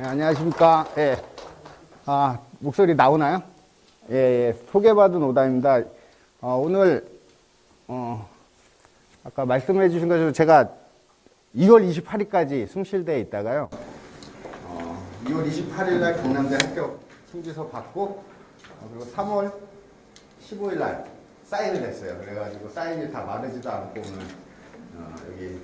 안녕하십니까. 예. 목소리 나오나요? 예, 예. 소개받은 오다입니다. 오늘, 아까 말씀해 주신 것처럼 제가 2월 28일까지 숭실대에 있다가요. 2월 28일 날 경남대 합격 통지서 받고, 그리고 3월 15일 날 사인을 했어요. 그래가지고 사인이 다 마르지도 않고 오늘, 여기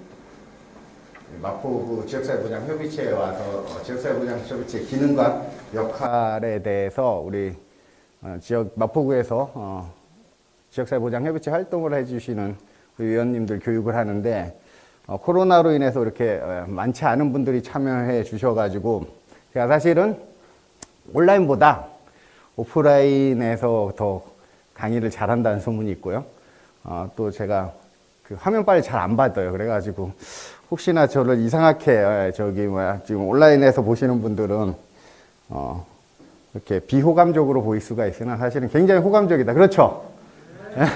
마포구 지역사회보장협의체에 와서 지역사회보장협의체 기능과 역할에 대해서 우리 마포구에서 지역사회보장협의체 활동을 해주시는 그 위원님들 교육을 하는데 코로나로 인해서 이렇게 많지 않은 분들이 참여해 주셔가지고 제가 사실은 온라인보다 오프라인에서 더 강의를 잘한다는 소문이 있고요. 또 제가 그 화면 빨리 잘 안 받아요. 그래가지고 혹시나 저를 이상하게 지금 온라인에서 보시는 분들은 이렇게 비호감적으로 보일 수가 있으나 사실은 굉장히 호감적이다. 그렇죠?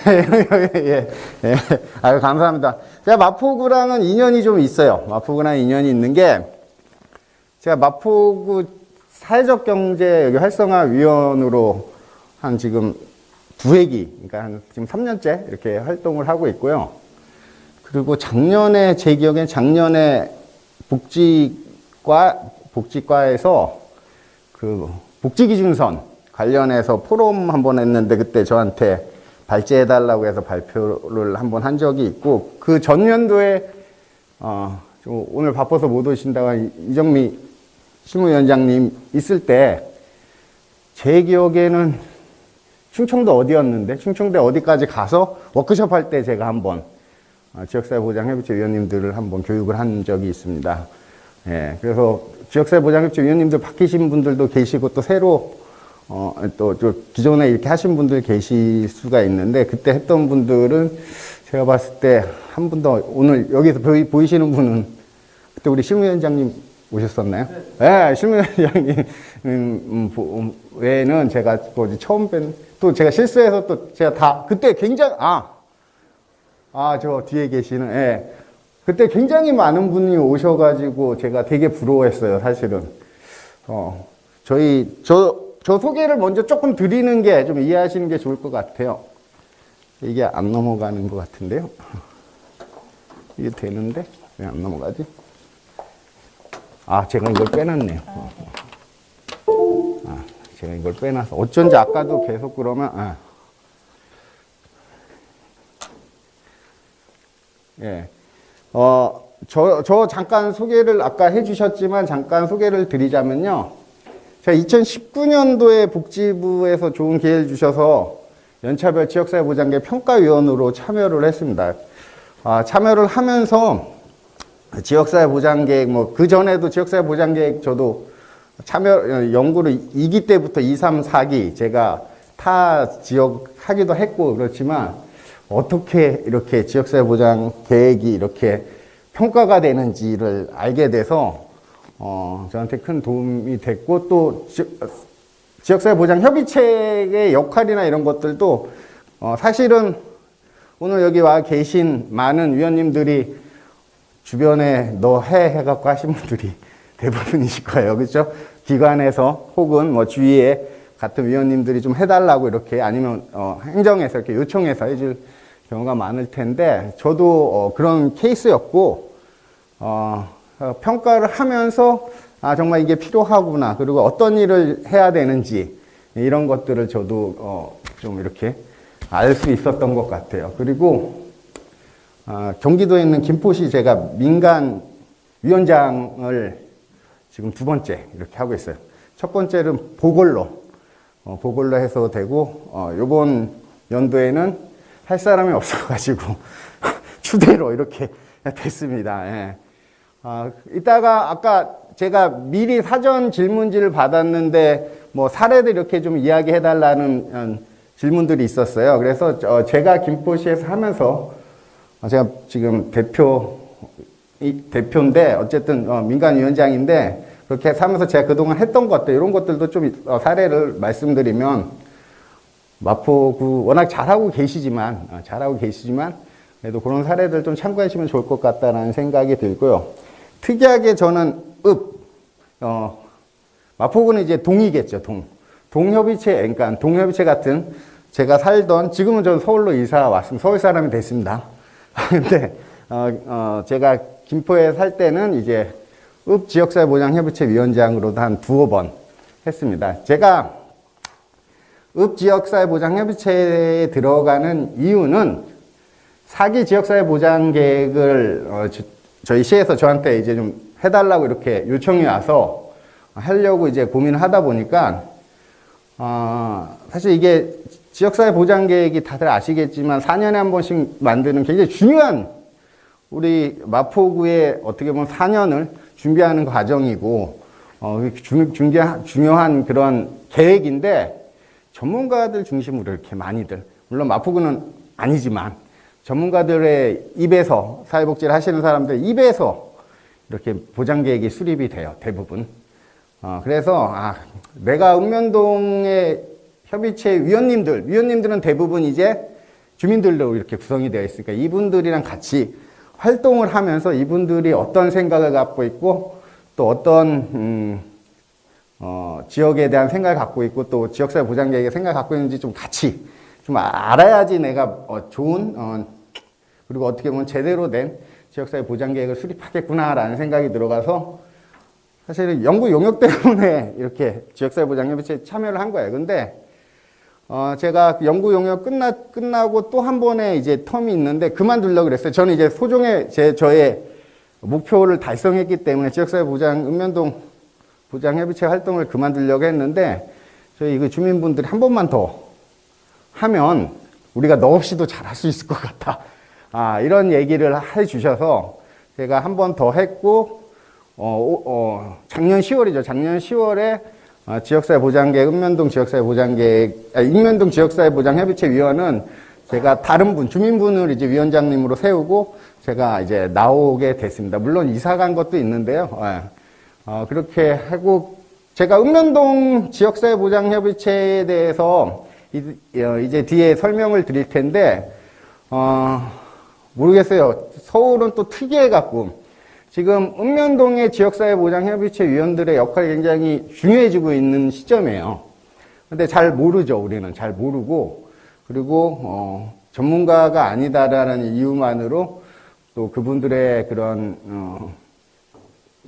예, 예. 아유, 감사합니다. 제가 마포구랑은 인연이 좀 있어요. 마포구랑 인연이 있는 게 제가 마포구 사회적 경제 여기 활성화 위원으로 한 지금 2회기, 그러니까 한 지금 3년째 이렇게 활동을 하고 있고요. 그리고 작년에, 제 기억엔 작년에 복지과에서 그 복지기준선 관련해서 포럼 한번 했는데 그때 저한테 발제해달라고 해서 발표를 한번 한 적이 있고 그 전년도에, 오늘 바빠서 못 오신다고 한 이정미 실무위원장님 있을 때 제 기억에는 충청도 어디였는데 충청도 어디까지 가서 워크숍 할 때 제가 한번 지역사회보장협의체 위원님들을 한번 교육을 한 적이 있습니다. 예, 그래서 지역사회보장협의체 위원님들 바뀌신 분들도 계시고 또 새로 또 기존에 이렇게 하신 분들 계실 수가 있는데 그때 했던 분들은 제가 봤을 때 한 분도 오늘 여기서 보이시는 분은 그때 우리 실무위원장님 오셨었나요? 네, 실무위원장님 외에는 제가 처음 뵌 또 제가 실수해서 또 제가 다 그때 굉장히 저 뒤에 계시는, 예. 그때 굉장히 많은 분이 오셔가지고 제가 되게 부러워했어요, 사실은. 저 소개를 먼저 조금 드리는 게 좀 이해하시는 게 좋을 것 같아요. 이게 안 넘어가는 것 같은데요. 이게 되는데? 왜 안 넘어가지? 제가 이걸 빼놨네요. 제가 이걸 빼놔서. 어쩐지 아까도 계속 그러면, 예. 저 잠깐 소개를 아까 해주셨지만 잠깐 소개를 드리자면요. 제가 2019년도에 복지부에서 좋은 기회를 주셔서 연차별 지역사회보장계 평가위원으로 참여를 했습니다. 참여를 하면서 지역사회보장계획, 그 전에도 지역사회보장계획 저도 연구를 2기 때부터 2, 3, 4기 제가 타 지역 하기도 했고 그렇지만 어떻게 이렇게 지역사회보장 계획이 이렇게 평가가 되는지를 알게 돼서 저한테 큰 도움이 됐고 또 지역사회보장 협의체의 역할이나 이런 것들도 사실은 오늘 여기 와 계신 많은 위원님들이 주변에 너 해갖고 하신 분들이 대부분이실 거예요. 그렇죠? 기관에서 혹은 주위에 같은 위원님들이 좀 해달라고 이렇게 아니면 행정에서 이렇게 요청해서 해줄 경우가 많을 텐데 저도 그런 케이스였고 평가를 하면서 정말 이게 필요하구나 그리고 어떤 일을 해야 되는지 이런 것들을 저도 좀 이렇게 알 수 있었던 것 같아요. 그리고 경기도에 있는 김포시 제가 민간 위원장을 지금 2번째 이렇게 하고 있어요. 첫 번째는 보궐로 해서 되고 요번 연도에는 할 사람이 없어가지고 추대로 이렇게 됐습니다. 예. 이따가 아까 제가 미리 사전 질문지를 받았는데 사례들 이렇게 좀 이야기해달라는 질문들이 있었어요. 그래서 제가 김포시에서 하면서 제가 지금 대표인데 어쨌든 민간위원장인데 그렇게 하면서 제가 그동안 했던 것들 이런 것들도 좀 사례를 말씀드리면 마포구 워낙 잘하고 계시지만 그래도 그런 사례들 좀 참고하시면 좋을 것 같다는 생각이 들고요. 특이하게 저는 마포구는 이제 동이겠죠, 동협의체, 그러니까 동협의체 같은, 제가 살던, 지금은 전 서울로 이사 왔습니다. 서울 사람이 됐습니다. 근데, 제가 김포에 살 때는 이제 읍지역사회보장협의체 위원장으로도 한 두어 번 했습니다. 제가 읍지역사회보장협의체에 들어가는 이유는 사기 지역사회보장계획을 저희 시에서 저한테 이제 좀 해달라고 이렇게 요청이 와서 하려고 이제 고민을 하다 보니까, 사실 이게 지역사회보장계획이 다들 아시겠지만 4년에 한 번씩 만드는 굉장히 중요한, 우리 마포구의 어떻게 보면 4년을 준비하는 과정이고, 중요한 그런 계획인데, 전문가들 중심으로 이렇게 많이들, 물론 마포구는 아니지만, 전문가들의 입에서, 사회복지를 하시는 사람들 입에서 이렇게 보장계획이 수립이 돼요, 대부분. 그래서, 내가 읍면동의 협의체 위원님들은 대부분 이제 주민들로 이렇게 구성이 되어 있으니까 이분들이랑 같이 활동을 하면서 이분들이 어떤 생각을 갖고 있고 또 어떤 지역에 대한 생각을 갖고 있고 또 지역사회 보장계획에 생각을 갖고 있는지 좀 같이 좀 알아야지 내가 좋은 그리고 어떻게 보면 제대로 된 지역사회 보장계획을 수립하겠구나라는 생각이 들어가서 사실은 연구 용역 때문에 이렇게 지역사회 보장협의체에 참여를 한 거예요. 근데 제가 연구 용역 끝나고 또 한 번의 이제 텀이 있는데 그만두려고 그랬어요. 저는 이제 소종의 저의 목표를 달성했기 때문에 지역사회 보장, 읍면동 보장협의체 활동을 그만두려고 했는데 저희 그 주민분들이 한 번만 더 하면 우리가 너 없이도 잘할 수 있을 것 같다. 이런 얘기를 해 주셔서 제가 한 번 더 했고, 작년 10월이죠. 작년 10월에 지역사회 보장계획, 읍면동 지역사회 보장계획, 읍면동 지역사회 보장협의체 위원은 제가 다른 분, 주민분을 이제 위원장님으로 세우고 제가 이제 나오게 됐습니다. 물론 이사 간 것도 있는데요. 그렇게 하고 제가 읍면동 지역사회 보장협의체에 대해서 이제 뒤에 설명을 드릴 텐데, 모르겠어요. 서울은 또 특이해갖고, 지금 읍면동의 지역사회 보장협의체 위원들의 역할이 굉장히 중요해지고 있는 시점이에요. 근데 잘 모르죠, 우리는. 잘 모르고, 그리고, 전문가가 아니다라는 이유만으로 또 그분들의 그런,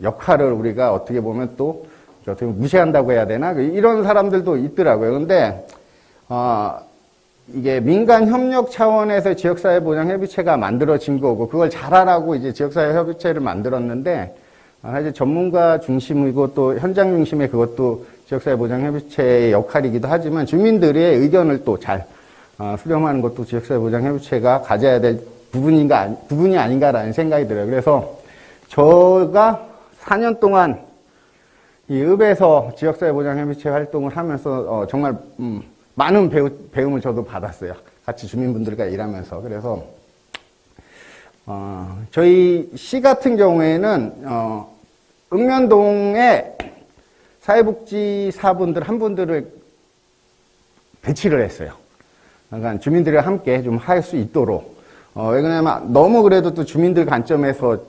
역할을 우리가 어떻게 보면 또, 어떻게 무시한다고 해야 되나? 이런 사람들도 있더라고요. 근데, 이게 민간 협력 차원에서 지역사회 보장협의체가 만들어진 거고, 그걸 잘하라고 이제 지역사회 협의체를 만들었는데, 사실 전문가 중심이고 또 현장 중심의 그것도 지역사회 보장협의체의 역할이기도 하지만 주민들의 의견을 또 잘 수렴하는 것도 지역사회 보장협의체가 가져야 될 부분이 아닌가라는 생각이 들어요. 그래서 제가 4년 동안 이 읍에서 지역사회 보장협의체 활동을 하면서 정말 많은 배움을 저도 받았어요. 같이 주민분들과 일하면서. 그래서, 저희 시 같은 경우에는, 읍면동에 사회복지사분들 한 분들을 배치를 했어요. 그러니까 주민들과 함께 좀 할 수 있도록. 왜냐면 너무 그래도 또 주민들 관점에서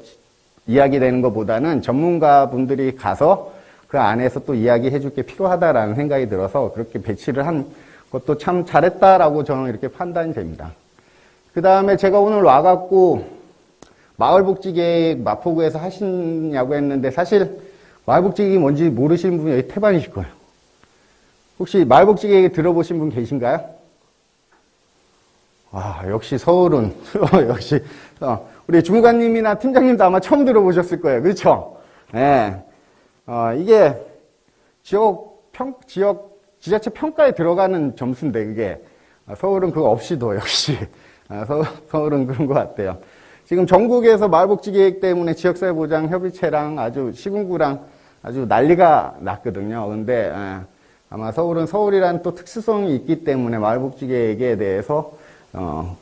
이야기되는 것보다는 전문가분들이 가서 그 안에서 또 이야기해 줄 게 필요하다라는 생각이 들어서 그렇게 배치를 한 그것도 참 잘했다라고 저는 이렇게 판단이 됩니다. 그 다음에 제가 오늘 와갖고 마을복지계획 마포구에서 하시냐고 했는데 사실 마을복지계획이 뭔지 모르시는 분이 여기 태반이실 거예요. 혹시 마을복지계획 들어보신 분 계신가요? 역시 서울은, 역시, 우리 주무관님이나 팀장님도 아마 처음 들어보셨을 거예요. 그렇죠? 네. 이게 지자체 평가에 들어가는 점수인데, 그게. 서울은 그거 없이도 역시. 서울은 그런 것 같아요. 지금 전국에서 마을복지계획 때문에 지역사회보장협의체랑 아주 시군구랑 아주 난리가 났거든요. 근데, 아마 서울은 서울이란 또 특수성이 있기 때문에 마을복지계획에 대해서,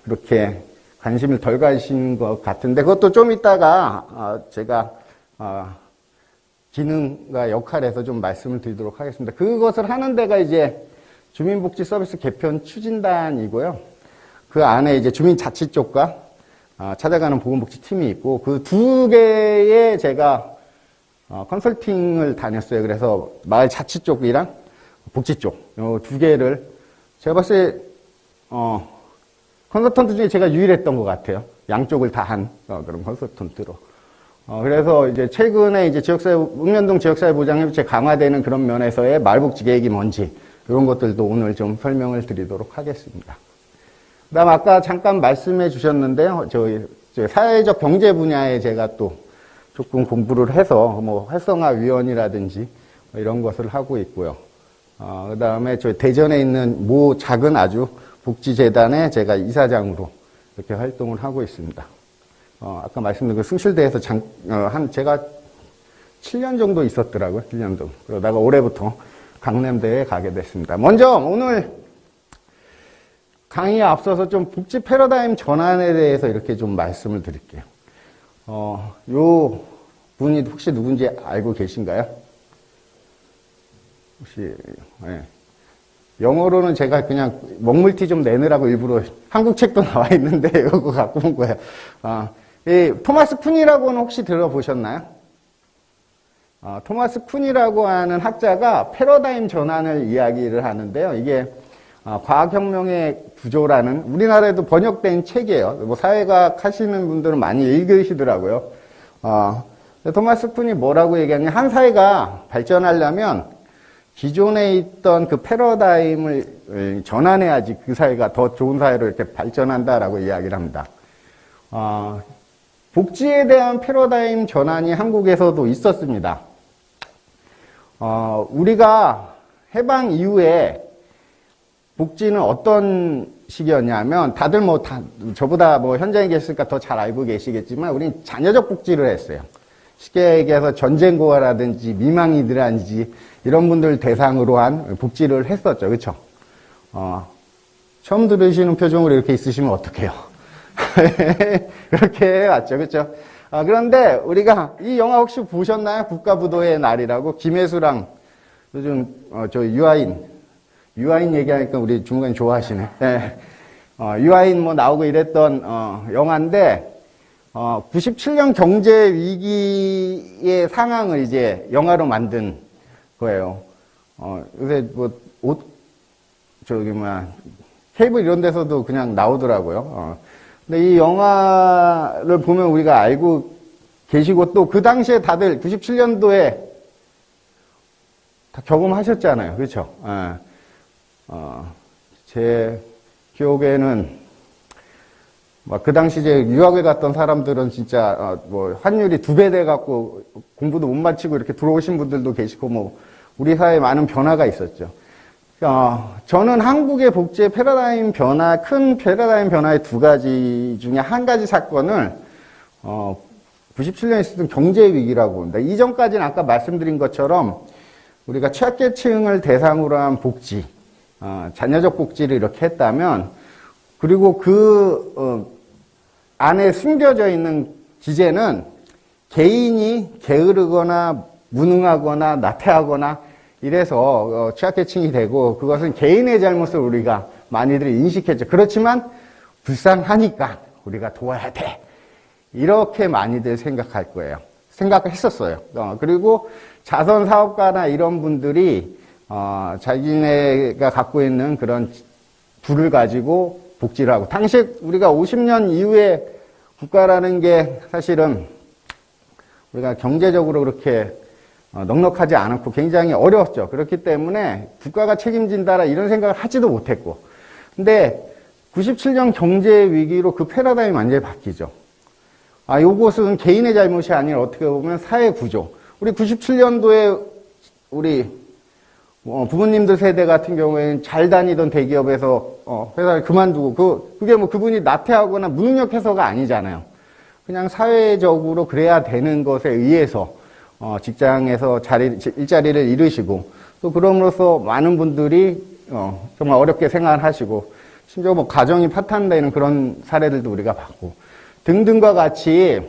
그렇게 관심을 덜 가신 것 같은데, 그것도 좀 이따가, 제가, 기능과 역할에서 좀 말씀을 드리도록 하겠습니다. 그것을 하는 데가 이제 주민복지 서비스 개편 추진단이고요. 그 안에 이제 주민자치 쪽과 찾아가는 보건복지팀이 있고 그 두 개의 제가 컨설팅을 다녔어요. 그래서 마을 자치 쪽이랑 복지 쪽, 요 두 개를 제가 봤을 때, 컨설턴트 중에 제가 유일했던 것 같아요. 양쪽을 다 한, 그런 컨설턴트로. 그래서 이제 최근에 이제 읍면동 지역사회보장협의체 강화되는 그런 면에서의 마을복지 계획이 뭔지, 이런 것들도 오늘 좀 설명을 드리도록 하겠습니다. 그 다음 아까 잠깐 말씀해 주셨는데요. 저희 사회적 경제 분야에 제가 또 조금 공부를 해서 뭐 활성화위원이라든지 이런 것을 하고 있고요. 그 다음에 저희 대전에 있는 모 작은 아주 복지재단에 제가 이사장으로 이렇게 활동을 하고 있습니다. 아까 말씀드린 그 숭실대에서 제가 7년 정도 있었더라고요. 1년 정도. 그러다가 올해부터 강남대에 가게 됐습니다. 먼저 오늘 강의에 앞서서 좀 복지 패러다임 전환에 대해서 이렇게 좀 말씀을 드릴게요. 요 분이 혹시 누군지 알고 계신가요? 혹시, 네. 영어로는 제가 그냥 먹물티 좀 내느라고 일부러 한국 책도 나와 있는데 이거 갖고 온 거예요. 이 토마스 쿤이라고는 혹시 들어보셨나요? 토마스 쿤이라고 하는 학자가 패러다임 전환을 이야기를 하는데요. 이게 과학혁명의 구조라는 우리나라에도 번역된 책이에요. 뭐 사회과학 하시는 분들은 많이 읽으시더라고요. 토마스 쿤이 뭐라고 얘기하냐? 한 사회가 발전하려면 기존에 있던 그 패러다임을 전환해야지 그 사회가 더 좋은 사회로 이렇게 발전한다라고 이야기를 합니다. 복지에 대한 패러다임 전환이 한국에서도 있었습니다. 우리가 해방 이후에 복지는 어떤 식이었냐면 다들 저보다 현장에 계시니까 더 잘 알고 계시겠지만 우리는 자녀적 복지를 했어요. 쉽게 얘기해서 전쟁고아라든지 미망이들이라든지 이런 분들 대상으로 한 복지를 했었죠. 그렇죠? 처음 들으시는 표정으로 이렇게 있으시면 어떡해요? 그렇게 해왔죠. 그렇죠? 그런데 우리가 이 영화 혹시 보셨나요? 국가부도의 날이라고 김혜수랑 요즘 저 유아인 얘기하니까 우리 중간에 좋아하시네. 네. 유아인 나오고 이랬던 영화인데 97년 경제 위기의 상황을 이제 영화로 만든 거예요. 요새 케이블 이런 데서도 그냥 나오더라고요. 근데 이 영화를 보면 우리가 알고 계시고 또 그 당시에 다들 97년도에 다 경험하셨잖아요. 그렇죠? 제 기억에는 그 당시 이제 유학을 갔던 사람들은 진짜 환율이 2배 돼 갖고 공부도 못 마치고 이렇게 들어오신 분들도 계시고 우리 사회에 많은 변화가 있었죠. 저는 한국의 복지의 큰 패러다임 변화의 두 가지 중에 한 가지 사건을 97년에 있었던 경제 위기라고 봅니다. 이전까지는 아까 말씀드린 것처럼 우리가 취약계층을 대상으로 한 복지, 자녀적 복지를 이렇게 했다면 그리고 안에 숨겨져 있는 기제는 개인이 게으르거나 무능하거나 나태하거나 이래서 취약계층이 되고 그것은 개인의 잘못을 우리가 많이들 인식했죠. 그렇지만 불쌍하니까 우리가 도와야 돼. 이렇게 많이들 생각할 거예요. 생각했었어요. 그리고 자선사업가나 이런 분들이 자기네가 갖고 있는 그런 부를 가지고 복지를 하고 당시 우리가 50년 이후에 국가라는 게 사실은 우리가 경제적으로 그렇게 넉넉하지 않았고 굉장히 어려웠죠. 그렇기 때문에 국가가 책임진다라 이런 생각을 하지도 못했고 근데 97년 경제 위기로 그 패러다임이 완전히 바뀌죠. 요것은 개인의 잘못이 아니라 어떻게 보면 사회 구조. 우리 97년도에 우리 부모님들 세대 같은 경우에는 잘 다니던 대기업에서 회사를 그만두고 그게 그분이 나태하거나 무능력해서가 아니잖아요. 그냥 사회적으로 그래야 되는 것에 의해서 직장에서 일자리를 잃으시고 또 그럼으로써 많은 분들이 정말 어렵게 생활하시고 심지어 가정이 파탄되는 그런 사례들도 우리가 봤고 등등과 같이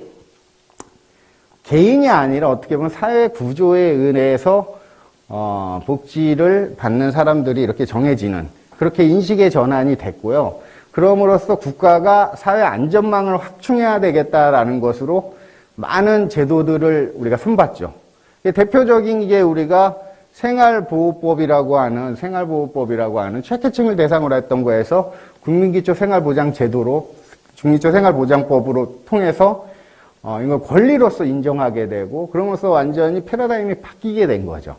개인이 아니라 어떻게 보면 사회 구조에 의해서 복지를 받는 사람들이 이렇게 정해지는 그렇게 인식의 전환이 됐고요. 그럼으로써 국가가 사회 안전망을 확충해야 되겠다라는 것으로 많은 제도들을 우리가 손봤죠. 대표적인 게 우리가 생활보호법이라고 하는 최계층을 대상으로 했던 거에서 국민기초생활보장제도로 중기초생활보장법으로 통해서 이걸 권리로서 인정하게 되고 그러면서 완전히 패러다임이 바뀌게 된 거죠.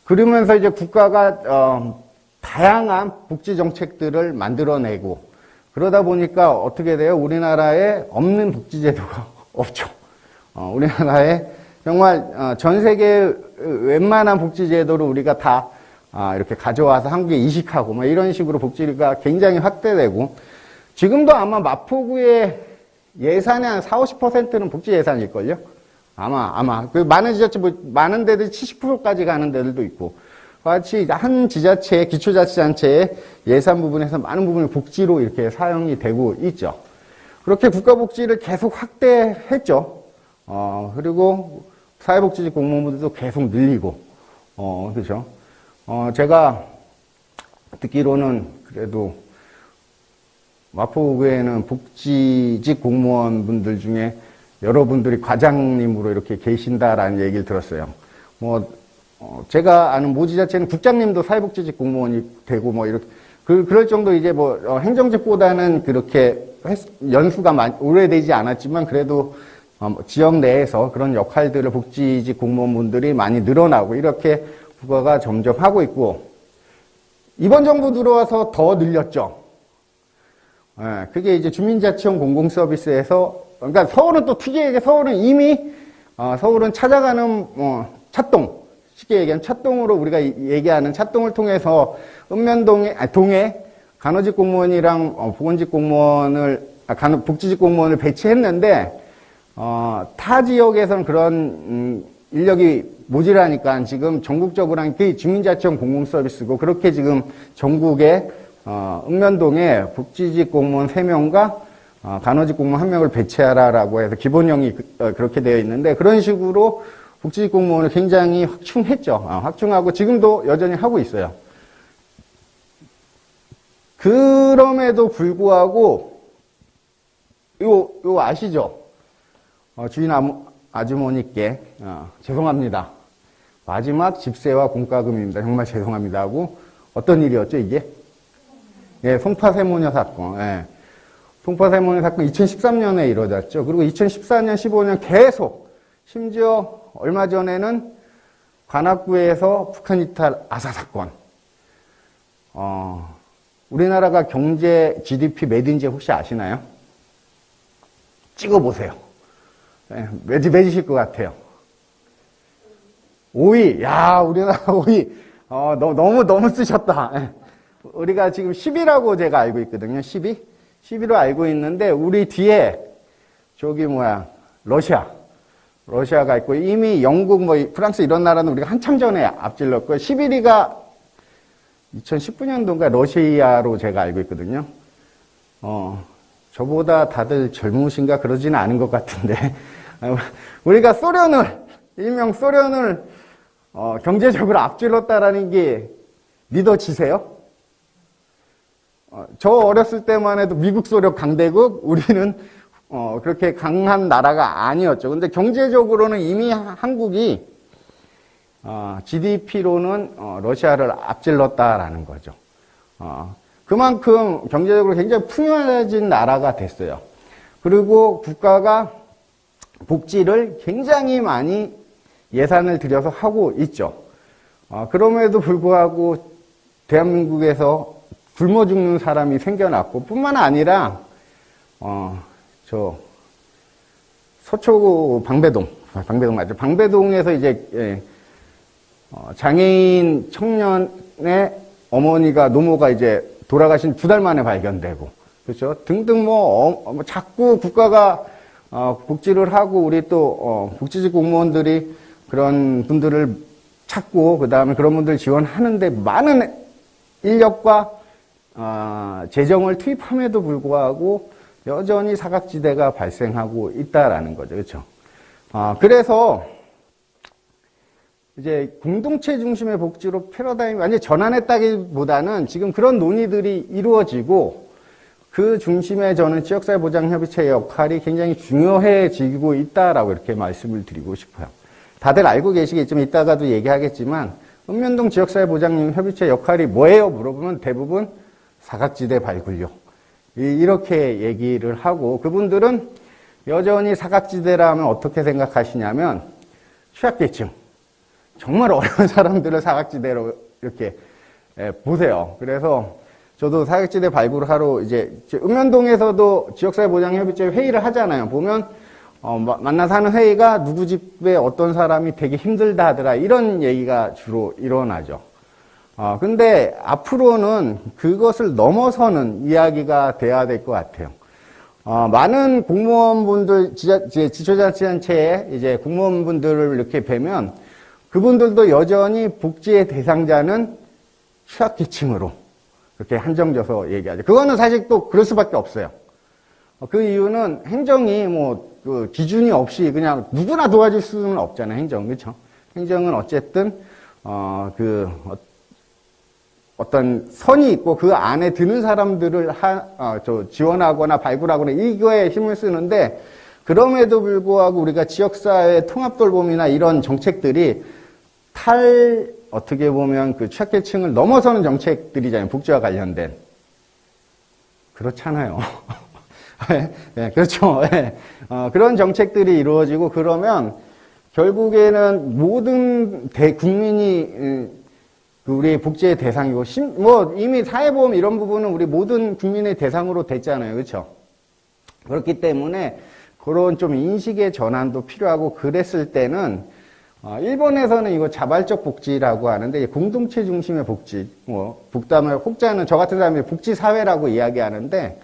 그러면서 이제 국가가 다양한 복지 정책들을 만들어내고 그러다 보니까 어떻게 돼요? 우리나라에 없는 복지제도가 없죠. 우리나라에 정말 전 세계 웬만한 복지제도를 우리가 다 이렇게 가져와서 한국에 이식하고 뭐 이런 식으로 복지가 굉장히 확대되고 지금도 아마 마포구의 예산의 한 40~50%는 복지 예산일걸요? 아마. 많은 지자체, 많은 데들 70%까지 가는 데들도 있고. 같이 한 지자체, 기초자치단체의 예산 부분에서 많은 부분이 복지로 이렇게 사용이 되고 있죠. 그렇게 국가복지를 계속 확대했죠. 그리고 사회복지직 공무원들도 계속 늘리고, 그죠. 제가 듣기로는 그래도 마포구에는 복지직 공무원분들 중에 여러분들이 과장님으로 이렇게 계신다라는 얘기를 들었어요. 제가 아는 모 지자체는 국장님도 사회복지직 공무원이 되고 이렇게 그럴 정도 이제 행정직보다는 그렇게 연수가 오래되지 않았지만 그래도 지역 내에서 그런 역할들을 복지직 공무원분들이 많이 늘어나고 이렇게 국가가 점점 하고 있고 이번 정부 들어와서 더 늘렸죠. 그게 이제 주민자치형 공공서비스에서 그러니까 서울은 또 특이하게 서울은 이미 서울은 찾아가는 찻동 쉽게 얘기하면 찻동으로 우리가 얘기하는 찻동을 통해서 동에 간호직 공무원이랑 보건직 공무원을 복지직 공무원을 배치했는데 타 지역에서는 그런 인력이 모자라니까 지금 전국적으로 한 게 주민자치형 공공서비스고 그렇게 지금 전국에 읍면동에 복지직 공무원 3명과 간호직 공무원 1명을 배치하라라고 해서 기본형이 그렇게 되어 있는데 그런 식으로 복지직 공무원을 굉장히 확충했죠. 확충하고 지금도 여전히 하고 있어요. 그럼에도 불구하고 요 아시죠? 주인 아주머니께 죄송합니다. 마지막 집세와 공과금입니다. 정말 죄송합니다 하고 어떤 일이었죠 이게? 예, 송파세모녀 사건. 예. 송파세모녀 사건 2013년에 이루어졌죠. 그리고 2014년, 15년 계속 심지어 얼마 전에는 관악구에서 북한 이탈 아사 사건. 우리나라가 경제 GDP 몇인지 혹시 아시나요? 찍어보세요. 예, 매지실 것 같아요. 5위. 야, 우리나라 5위. 너무 쓰셨다. 예. 우리가 지금 10위라고 제가 알고 있거든요. 10위? 10위로 알고 있는데, 우리 뒤에, 러시아가 있고, 이미 영국, 프랑스 이런 나라는 우리가 한참 전에 앞질렀고, 11위가 2019년도인가 러시아로 제가 알고 있거든요. 저보다 다들 젊으신가 그러지는 않은 것 같은데, 우리가 일명 소련을, 경제적으로 앞질렀다라는 게 믿어지세요? 저 어렸을 때만 해도 미국, 소련 강대국, 우리는, 그렇게 강한 나라가 아니었죠. 근데 경제적으로는 이미 한국이, GDP로는, 러시아를 앞질렀다라는 거죠. 그만큼 경제적으로 굉장히 풍요해진 나라가 됐어요. 그리고 국가가 복지를 굉장히 많이 예산을 들여서 하고 있죠. 그럼에도 불구하고 대한민국에서 굶어 죽는 사람이 생겨났고 뿐만 아니라 서초 방배동 맞죠? 방배동에서 이제 장애인 청년의 노모가 이제 돌아가신 2달 만에 발견되고 그렇죠? 등등 자꾸 국가가 복지를 하고 우리 또 복지직 공무원들이 그런 분들을 찾고 그다음에 그런 분들 지원하는데 많은 인력과 재정을 투입함에도 불구하고 여전히 사각지대가 발생하고 있다라는 거죠. 그렇죠? 그래서 이제 공동체 중심의 복지로 패러다임이 완전히 전환했다기보다는 지금 그런 논의들이 이루어지고 그 중심에 저는 지역사회보장협의체의 역할이 굉장히 중요해지고 있다라고 이렇게 말씀을 드리고 싶어요. 다들 알고 계시겠지만 이따가도 얘기하겠지만 읍면동 지역사회보장협의체 역할이 뭐예요? 물어보면 대부분 사각지대 발굴요. 이렇게 얘기를 하고 그분들은 여전히 사각지대라면 어떻게 생각하시냐면 취약계층, 정말 어려운 사람들을 사각지대로 이렇게 보세요. 그래서 저도 사각지대 발굴하러 이제 읍면동에서도 지역사회보장협의체 회의를 하잖아요. 보면 만나서 하는 회의가 누구 집에 어떤 사람이 되게 힘들다 하더라 이런 얘기가 주로 일어나죠. 근데 앞으로는 그것을 넘어서는 이야기가 돼야 될 것 같아요. 많은 공무원분들, 지초자치단체에 이제 공무원분들을 이렇게 뵈면 그분들도 여전히 복지의 대상자는 취약계층으로 이렇게 한정져서 얘기하죠. 그거는 사실 또 그럴 수밖에 없어요. 그 이유는 행정이 그 기준이 없이 그냥 누구나 도와줄 수는 없잖아요. 행정, 그렇죠? 행정은 어쨌든 어떤 선이 있고 그 안에 드는 사람들을 지원하거나 발굴하거나 이거에 힘을 쓰는데 그럼에도 불구하고 우리가 지역사회 통합돌봄이나 이런 정책들이 어떻게 보면 그 취약계층을 넘어서는 정책들이잖아요. 복지와 관련된. 그렇잖아요. 네, 그렇죠. 네. 그런 정책들이 이루어지고 그러면 결국에는 모든 국민이 우리 복지의 대상이고, 이미 사회보험 이런 부분은 우리 모든 국민의 대상으로 됐잖아요. 그렇죠? 그렇기 때문에 그런 좀 인식의 전환도 필요하고 그랬을 때는, 일본에서는 이거 자발적 복지라고 하는데, 공동체 중심의 복지, 북담을 혹자는 저 같은 사람이 복지사회라고 이야기하는데,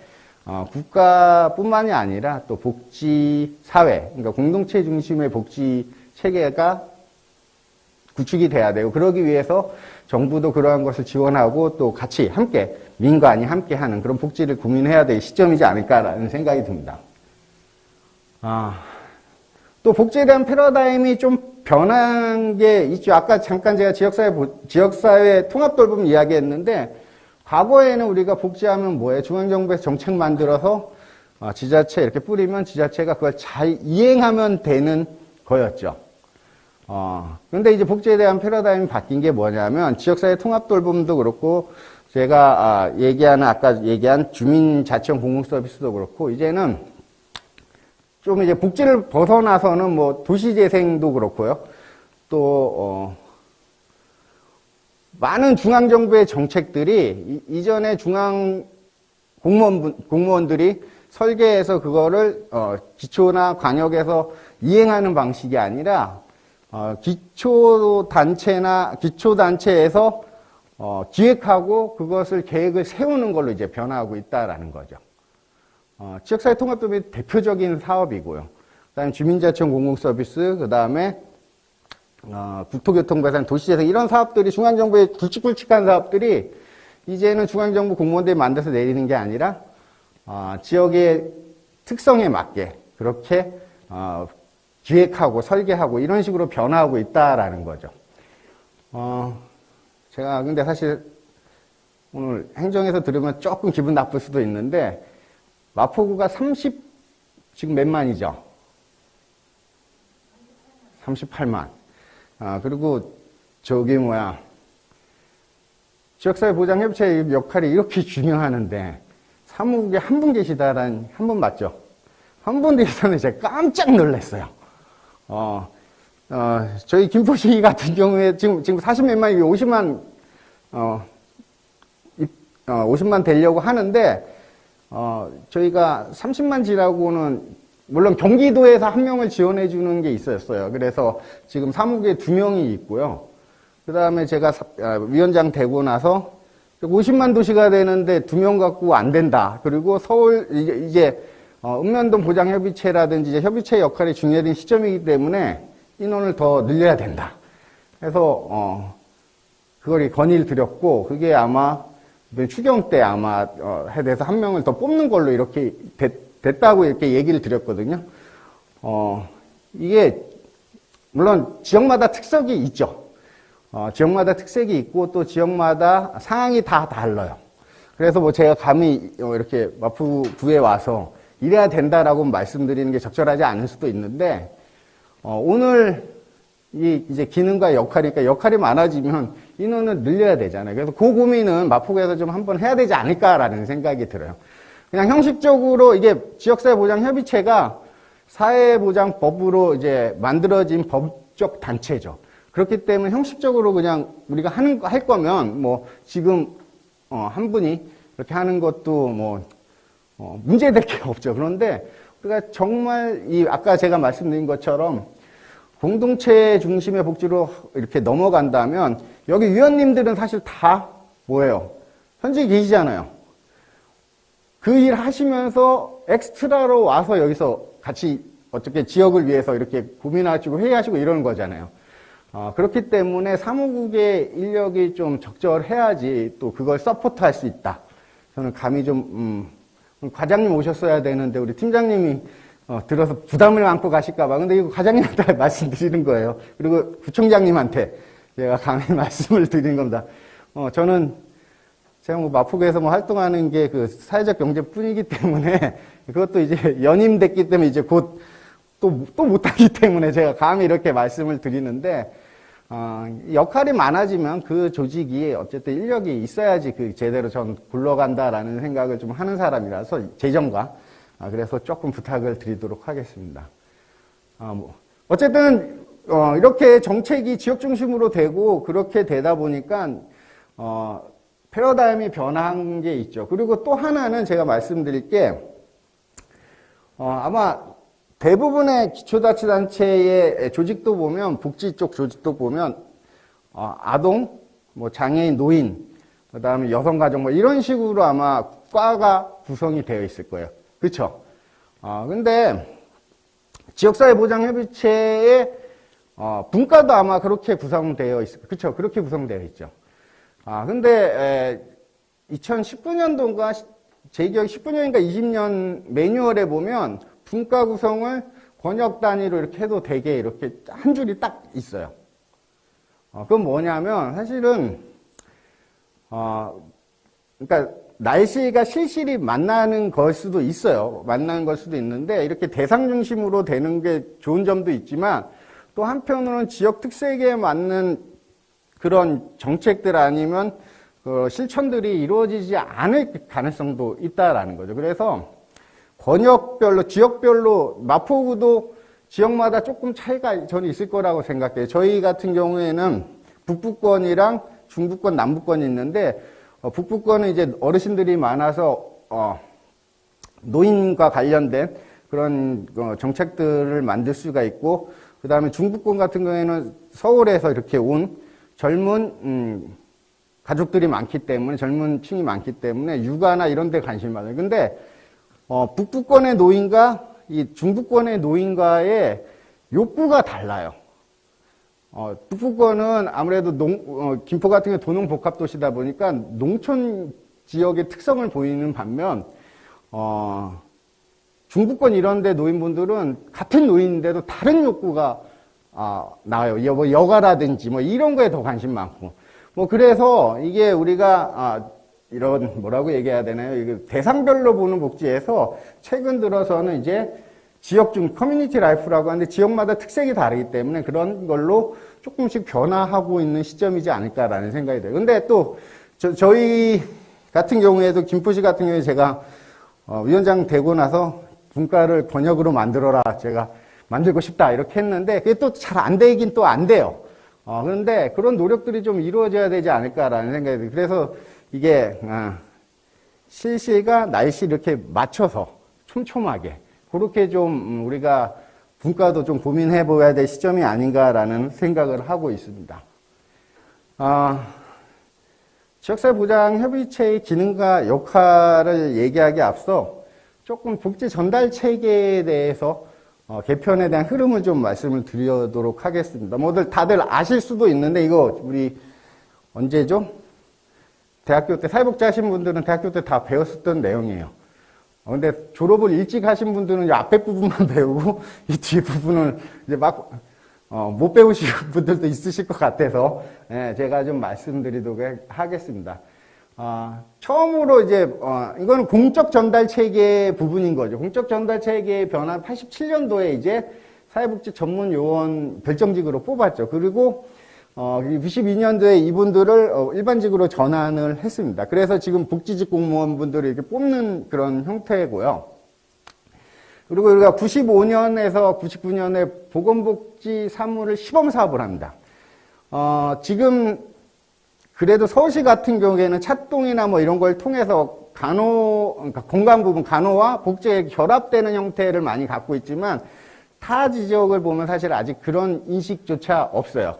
국가뿐만이 아니라 또 복지사회, 그러니까 공동체 중심의 복지 체계가 구축이 돼야 되고, 그러기 위해서 정부도 그러한 것을 지원하고 또 같이 함께, 민관이 함께 하는 그런 복지를 고민해야 될 시점이지 않을까라는 생각이 듭니다. 또 복지에 대한 패러다임이 좀 변한 게 있죠. 아까 잠깐 제가 지역사회 통합돌봄 이야기했는데, 과거에는 우리가 복지하면 뭐예요? 중앙정부에서 정책 만들어서 지자체 이렇게 뿌리면 지자체가 그걸 잘 이행하면 되는 거였죠. 근데 이제 복지에 대한 패러다임이 바뀐 게 뭐냐면, 지역사회 통합돌봄도 그렇고, 제가 아까 얘기한 주민자치형 공공서비스도 그렇고, 이제는 좀 이제 복지를 벗어나서는 도시재생도 그렇고요. 또, 많은 중앙정부의 정책들이 이전에 중앙 공무원들이 설계해서 그거를 기초나 관역에서 이행하는 방식이 아니라 기초단체에서 기획하고 그것을 계획을 세우는 걸로 이제 변화하고 있다라는 거죠. 지역사회 통합도의 대표적인 사업이고요. 그 다음에 주민자치형 공공서비스, 그 다음에 국토교통발산, 도시재생 이런 사업들이 중앙정부의 굵직굵직한 사업들이 이제는 중앙정부 공무원들이 만들어서 내리는 게 아니라 지역의 특성에 맞게 그렇게 기획하고 설계하고 이런 식으로 변화하고 있다라는 거죠. 제가 근데 사실 오늘 행정에서 들으면 조금 기분 나쁠 수도 있는데 마포구가 지금 몇 만이죠? 38만. 그리고 지역사회보장협의체 역할이 이렇게 중요하는데 사무국에 한 분 계시다란 한 분 맞죠? 한 분 계시다는 제가 깜짝 놀랐어요. 저희 김포시 같은 경우에 지금 40몇 만이 50만 되려고 하는데 저희가 30만 지라고는 물론 경기도에서 한 명을 지원해 주는 게 있었어요. 그래서 지금 사무국에 2명이 있고요. 그 다음에 제가 위원장 되고 나서 50만 도시가 되는데 2명 갖고 안 된다. 그리고 서울 이제 읍면동 보장협의체라든지 이제 협의체 역할이 중요해진 시점이기 때문에 인원을 더 늘려야 된다. 그래서 그걸 건의를 드렸고 그게 아마 추경 때 아마 해대서 한 명을 더 뽑는 걸로 이렇게 됐다고 이렇게 얘기를 드렸거든요. 이게 물론 지역마다 특색이 있죠. 지역마다 특색이 있고 또 지역마다 상황이 다 달라요. 그래서 제가 감히 이렇게 마포구에 와서 이래야 된다라고 말씀드리는 게 적절하지 않을 수도 있는데 오늘 이제 기능과 역할이니까 역할이 많아지면 인원을 늘려야 되잖아요. 그래서 그 고민은 마포구에서 좀 한번 해야 되지 않을까라는 생각이 들어요. 그냥 형식적으로 이게 지역사회보장협의체가 사회보장법으로 이제 만들어진 법적 단체죠. 그렇기 때문에 형식적으로 그냥 우리가 할 거면 뭐 지금 한 분이 이렇게 하는 것도 뭐 문제될 게 없죠. 그런데 우리가 정말 아까 제가 말씀드린 것처럼 공동체 중심의 복지로 이렇게 넘어간다면 여기 위원님들은 사실 다 뭐예요? 현직에 계시잖아요. 그 일 하시면서 엑스트라로 와서 여기서 같이 어떻게 지역을 위해서 이렇게 고민하시고 회의하시고 이러는 거잖아요. 그렇기 때문에 사무국의 인력이 좀 적절해야지 또 그걸 서포트할 수 있다. 저는 감히 좀 과장님 오셨어야 되는데 우리 팀장님이 들어서 부담을 안고 가실까봐. 근데 이거 과장님한테 말씀드리는 거예요. 그리고 구청장님한테 제가 감히 말씀을 드리는 겁니다. 저는 제가 뭐 마포구에서 뭐 활동하는 게 그 사회적 경제뿐이기 때문에 그것도 이제 연임됐기 때문에 이제 곧 또 못하기 때문에 제가 감히 이렇게 말씀을 드리는데, 역할이 많아지면 그 조직이 어쨌든 인력이 있어야지 그 제대로 전 굴러간다라는 생각을 좀 하는 사람이라서 재정과 그래서 조금 부탁을 드리도록 하겠습니다. 어쨌든 이렇게 정책이 지역 중심으로 되고 그렇게 되다 보니까 패러다임이 변한 게 있죠. 그리고 또 하나는 제가 말씀드릴 게 아마 대부분의 기초자치단체의 조직도 보면 복지 쪽 조직도 보면 아동, 뭐 장애인, 노인, 그다음에 여성가족 뭐 이런 식으로 아마 과가 구성이 되어 있을 거예요. 그렇죠? 근데 지역사회보장협의체의 분과도 아마 그렇게 구성되어 있을 거예요. 그렇죠? 그렇게 구성되어 있죠. 근데 2019년도인가 제 기억 19년인가 20년 매뉴얼에 보면 분과 구성을 권역 단위로 이렇게 해도 되게 이렇게 한 줄이 딱 있어요. 그건 뭐냐면 사실은 그러니까 날씨가 실실이 만나는 걸 수도 있어요. 만나는 걸 수도 있는데 이렇게 대상 중심으로 되는 게 좋은 점도 있지만 또 한편으로는 지역 특색에 맞는 그런 정책들 아니면 실천들이 이루어지지 않을 가능성도 있다라는 거죠. 그래서 권역별로, 지역별로 마포구도 지역마다 조금 차이가 저는 있을 거라고 생각해요. 저희 같은 경우에는 북부권이랑 중부권, 남부권이 있는데 북부권은 이제 어르신들이 많아서 노인과 관련된 그런 정책들을 만들 수가 있고, 그 다음에 중부권 같은 경우에는 서울에서 이렇게 온 젊은 가족들이 많기 때문에, 젊은 층이 많기 때문에 육아나 이런 데 관심이 많아요. 근데 북부권의 노인과 이 중부권의 노인과의 욕구가 달라요. 북부권은 아무래도 김포 같은 경우 도농복합도시다 보니까 농촌 지역의 특성을 보이는 반면 중부권 이런 데 노인분들은 같은 노인인데도 다른 욕구가 나와요. 뭐 여가라든지 뭐 이런 거에 더 관심 많고. 뭐 그래서 이게 우리가 이런 뭐라고 얘기해야 되나요? 이게 대상별로 보는 복지에서 최근 들어서는 이제 지역 중 커뮤니티 라이프라고 하는데 지역마다 특색이 다르기 때문에 그런 걸로 조금씩 변화하고 있는 시점이지 않을까라는 생각이 들어요. 근데 또 저희 같은 경우에도 김포시 같은 경우에 제가 위원장 되고 나서 분과를 번역으로 만들어라, 제가 만들고 싶다 이렇게 했는데 그게 또 잘 안 되긴 또 안 돼요. 그런데 그런 노력들이 좀 이루어져야 되지 않을까라는 생각이 들어요. 그래서 이게 실시가 날씨 이렇게 맞춰서 촘촘하게 그렇게 좀 우리가 분과도 좀 고민해 보아야 될 시점이 아닌가라는 생각을 하고 있습니다. 지역사회보장협의체의 기능과 역할을 얘기하기에 앞서 조금 복지 전달 체계에 대해서 개편에 대한 흐름을 좀 말씀을 드리도록 하겠습니다. 뭐들 다들 아실 수도 있는데 이거 우리 언제죠? 대학교 때 사회복지 하신 분들은 대학교 때 다 배웠었던 내용이에요. 근데 졸업을 일찍 하신 분들은 이 앞에 부분만 배우고 이 뒤에 부분을 이제 막 못 배우신 분들도 있으실 것 같아서 제가 좀 말씀드리도록 하겠습니다. 처음으로 이제 이거는 공적 전달 체계 부분인 거죠. 공적 전달 체계의 변화 87년도에 이제 사회복지 전문 요원 별정직으로 뽑았죠. 그리고 92년도에 이분들을 일반직으로 전환을 했습니다. 그래서 지금 복지직 공무원분들을 이렇게 뽑는 그런 형태고요. 그리고 우리가 95년에서 99년에 보건복지 사무를 시범 사업을 합니다. 지금 그래도 서울시 같은 경우에는 차동이나 뭐 이런 걸 통해서 그러니까 건강 부분, 간호와 복지에 결합되는 형태를 많이 갖고 있지만 타 지역을 보면 사실 아직 그런 인식조차 없어요.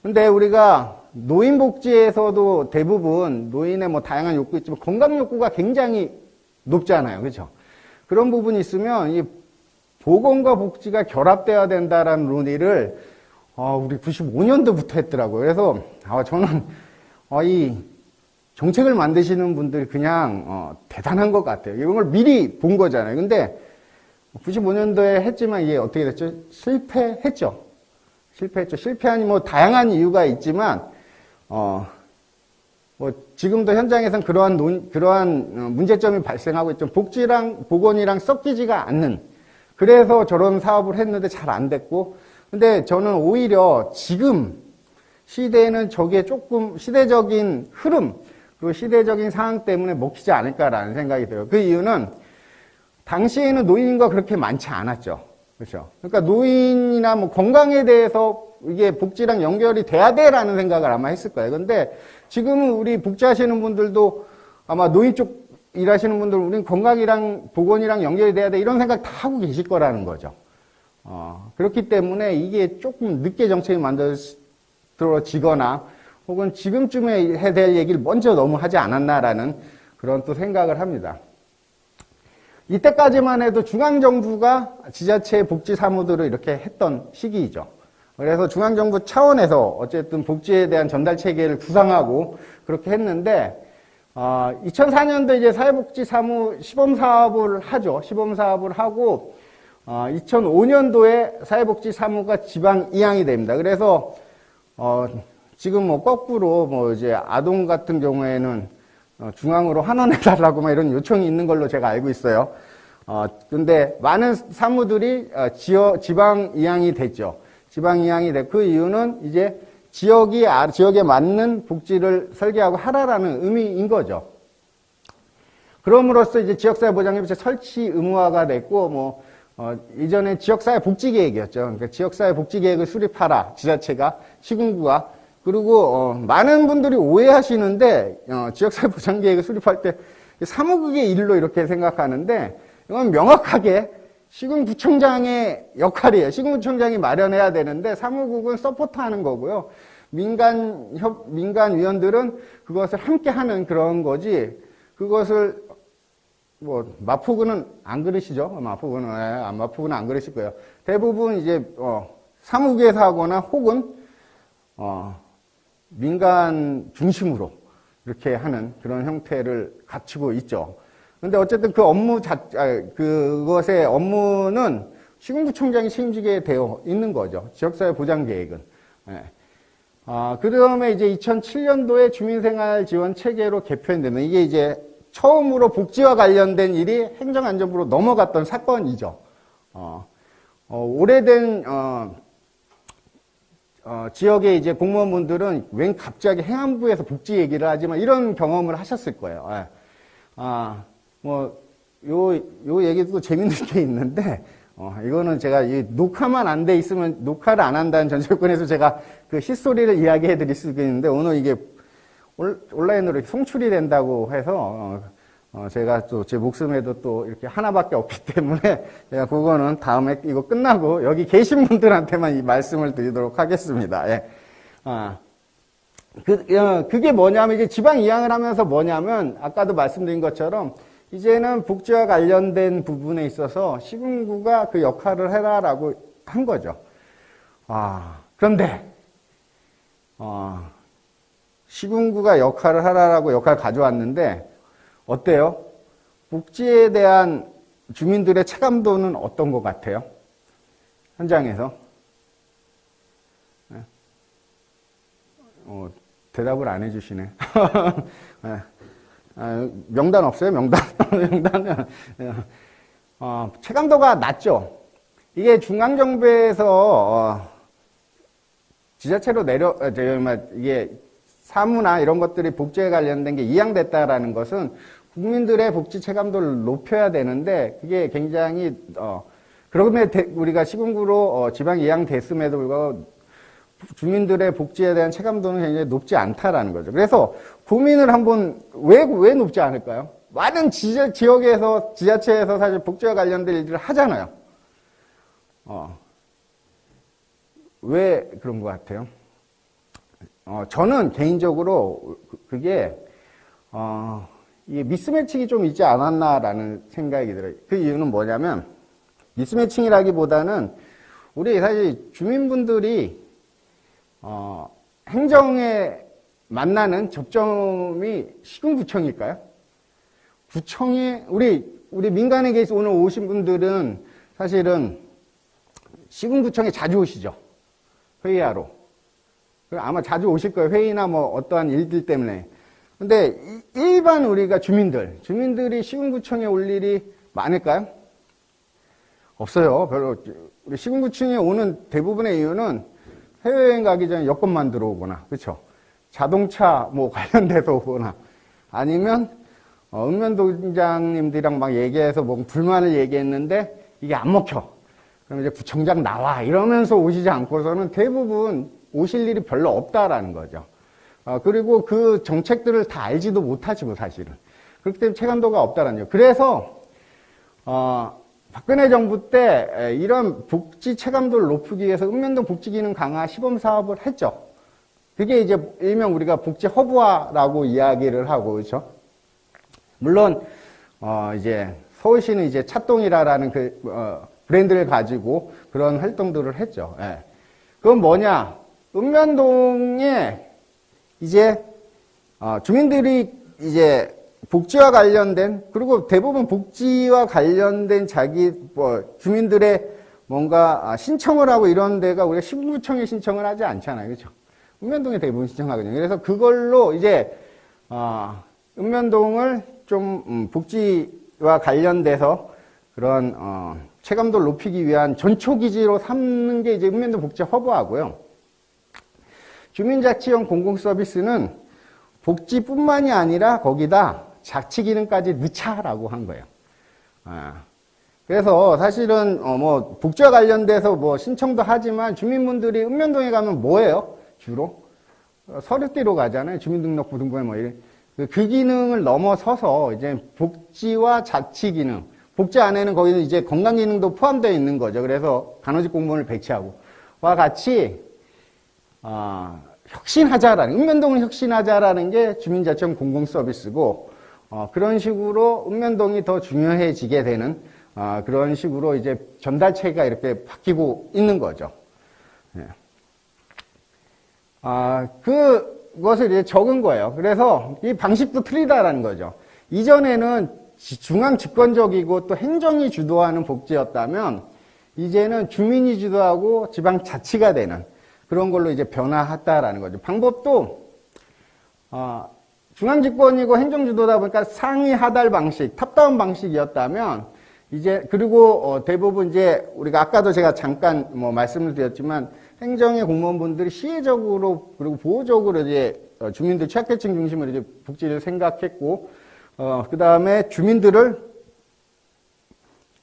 근데 우리가 노인복지에서도 대부분 노인의 뭐 다양한 욕구 있지만 건강 욕구가 굉장히 높잖아요. 그렇죠? 그런 부분이 있으면 이 보건과 복지가 결합돼야 된다라는 논의를 우리 95년도부터 했더라고요. 그래서 저는 이 정책을 만드시는 분들이 그냥 대단한 것 같아요. 이런 걸 미리 본 거잖아요. 근데 95년도에 했지만 이게 어떻게 됐죠? 실패했죠. 실패한 뭐 다양한 이유가 있지만 뭐 지금도 현장에서는 그러한 문제점이 발생하고 있죠. 복지랑 보건이랑 섞이지가 않는. 그래서 저런 사업을 했는데 잘 안 됐고. 근데 저는 오히려 지금 시대에는 저게 조금 시대적인 흐름 그리고 시대적인 상황 때문에 먹히지 않을까라는 생각이 들어요. 그 이유는 당시에는 노인과 그렇게 많지 않았죠. 그렇죠. 그러니까 노인이나 뭐 건강에 대해서 이게 복지랑 연결이 돼야 돼라는 생각을 아마 했을 거예요. 근데 지금은 우리 복지하시는 분들도 아마 노인 쪽 일하시는 분들 우린 건강이랑 보건이랑 연결이 돼야 돼 이런 생각 다 하고 계실 거라는 거죠. 그렇기 때문에 이게 조금 늦게 정책이 만들어지거나 혹은 지금쯤에 해야 될 얘기를 먼저 너무 하지 않았나라는 그런 또 생각을 합니다. 이때까지만 해도 중앙정부가 지자체 복지 사무들을 이렇게 했던 시기이죠. 그래서 중앙정부 차원에서 어쨌든 복지에 대한 전달 체계를 구상하고 그렇게 했는데 2004년도에 이제 사회복지 사무 시범 사업을 하죠. 시범 사업을 하고 2005년도에 사회복지 사무가 지방 이양이 됩니다. 그래서 지금 뭐 거꾸로 뭐 이제 아동 같은 경우에는 중앙으로 환원해달라고 막 이런 요청이 있는 걸로 제가 알고 있어요. 근데 많은 사무들이 지방 이양이 됐죠. 지방 이양이 됐고 그 이유는 이제 지역에 맞는 복지를 설계하고 하라라는 의미인 거죠. 그럼으로써 이제 지역사회 보장협의체 설치 의무화가 됐고 이전에 지역사회 복지계획이었죠. 그러니까 지역사회 복지계획을 수립하라 지자체가 시군구가 그리고 많은 분들이 오해하시는데 지역사회 보장계획을 수립할 때 사무국의 일로 이렇게 생각하는데 이건 명확하게 시군구청장의 역할이에요. 시군구청장이 마련해야 되는데 사무국은 서포트하는 거고요. 민간위원들은 그것을 함께 하는 그런 거지 그것을 마포구는 안 그러시죠? 마포구는 안 그러실 거예요. 대부분 이제 사무국에서 하거나 혹은 민간 중심으로 이렇게 하는 그런 형태를 갖추고 있죠. 근데 어쨌든 그것의 업무는 시군구청장이 책임지게 되어 있는 거죠. 지역사회 보장 계획은. 그 다음에 이제 2007년도에 주민생활 지원 체계로 개편되는 이게 이제 처음으로 복지와 관련된 일이 행정안전부로 넘어갔던 사건이죠. 오래된, 지역의 이제 공무원분들은 웬 갑자기 행안부에서 복지 얘기를 하지만 이런 경험을 하셨을 거예요. 요 얘기도 재밌는 게 있는데, 이거는 제가 녹화만 안 돼 있으면 녹화를 안 한다는 전제조건에서 제가 그 히스토리를 이야기해 드릴 수 있는데, 오늘 이게 온라인으로 송출이 된다고 해서, 제가 또 제 목숨에도 또 이렇게 하나밖에 없기 때문에 제가 그거는 다음에 이거 끝나고 여기 계신 분들한테만 이 말씀을 드리도록 하겠습니다. 예. 그게 뭐냐면 이제 지방 이양을 하면서 뭐냐면 아까도 말씀드린 것처럼 이제는 복지와 관련된 부분에 있어서 시군구가 그 역할을 해라라고 한 거죠. 그런데 시군구가 역할을 하라라고 역할을 가져왔는데 어때요? 복지에 대한 주민들의 체감도는 어떤 것 같아요? 현장에서? 대답을 안 해주시네. 명단 없어요? 명단? 체감도가 낮죠? 이게 중앙정부에서 지자체로 이게 사무나 이런 것들이 복지에 관련된 게 이양됐다라는 것은 국민들의 복지 체감도를 높여야 되는데 그게 굉장히 그러면 우리가 시군구로 지방 이양됐음에도 불구하고 주민들의 복지에 대한 체감도는 굉장히 높지 않다라는 거죠. 그래서 고민을 한번 왜 높지 않을까요? 많은 지역에서 지자체에서 사실 복지와 관련된 일들을 하잖아요. 왜 그런 것 같아요? 저는 개인적으로 그게 이게 미스매칭이 좀 있지 않았나라는 생각이 들어요. 그 이유는 뭐냐면 미스매칭이라기보다는 우리 사실 주민분들이 행정에 만나는 접점이 시군구청일까요? 구청에 우리 민간에 계시 오늘 오신 분들은 사실은 시군구청에 자주 오시죠. 회의하러. 아마 자주 오실 거예요. 회의나 뭐 어떠한 일들 때문에. 근데 일반 우리가 주민들이 시군구청에 올 일이 많을까요? 없어요. 별로. 우리 시군구청에 오는 대부분의 이유는 해외여행 가기 전에 여권만 들어오거나, 그렇죠? 자동차 뭐 관련돼서 오거나, 아니면 읍면동장님들이랑 막 얘기해서 뭐 불만을 얘기했는데 이게 안 먹혀. 그럼 이제 구청장 나와 이러면서 오시지 않고서는 대부분 오실 일이 별로 없다라는 거죠. 그리고 그 정책들을 다 알지도 못하지 뭐 사실은. 그렇기 때문에 체감도가 없다라는 거죠. 그래서 박근혜 정부 때 이런 복지 체감도를 높이기 위해서 읍면동 복지기능 강화 시범 사업을 했죠. 그게 이제 일명 우리가 복지 허브화라고 이야기를 하고, 그렇죠? 물론 이제 서울시는 이제 찻동이라는 그 브랜드를 가지고 그런 활동들을 했죠. 예. 그건 뭐냐? 읍면동에 이제 주민들이 이제 복지와 관련된, 그리고 대부분 복지와 관련된 주민들의 뭔가 신청을 하고 이런 데가 우리가 시군구청에 신청을 하지 않잖아요. 그렇죠? 읍면동에 대부분 신청하거든요. 그래서 그걸로 이제 읍면동을 좀 복지와 관련돼서 그런 체감도를 높이기 위한 전초기지로 삼는 게 이제 읍면동 복지 허브하고요. 주민자치형 공공서비스는 복지뿐만이 아니라 거기다 자치기능까지 넣자라고 한 거예요. 그래서 사실은 뭐 복지와 관련돼서 뭐 신청도 하지만 주민분들이 읍면동에 가면 뭐예요? 주로 서류띠로 가잖아요. 주민등록부 등본에 뭐 이런 그 기능을 넘어서서 이제 복지와 자치기능, 복지 안에는 거기는 이제 건강기능도 포함되어 있는 거죠. 그래서 간호직 공무원을 배치하고 와 같이 혁신하자라는, 읍면동을 혁신하자라는 게 주민자치형 공공서비스고, 그런 식으로 읍면동이 더 중요해지게 되는, 그런 식으로 이제 전달체가 이렇게 바뀌고 있는 거죠. 예. 그것을 이제 적은 거예요. 그래서 이 방식도 틀리다라는 거죠. 이전에는 중앙 집권적이고 또 행정이 주도하는 복지였다면, 이제는 주민이 주도하고 지방 자치가 되는 그런 걸로 이제 변화했다라는 거죠. 방법도 중앙 집권이고 행정 주도다 보니까 상위 하달 방식, 탑다운 방식이었다면 이제 그리고 대부분 이제 우리가 아까도 제가 잠깐 뭐 말씀을 드렸지만 행정의 공무원분들이 시혜적으로 그리고 보호적으로 이제 주민들 취약계층 중심으로 이제 복지를 생각했고 그 다음에 주민들을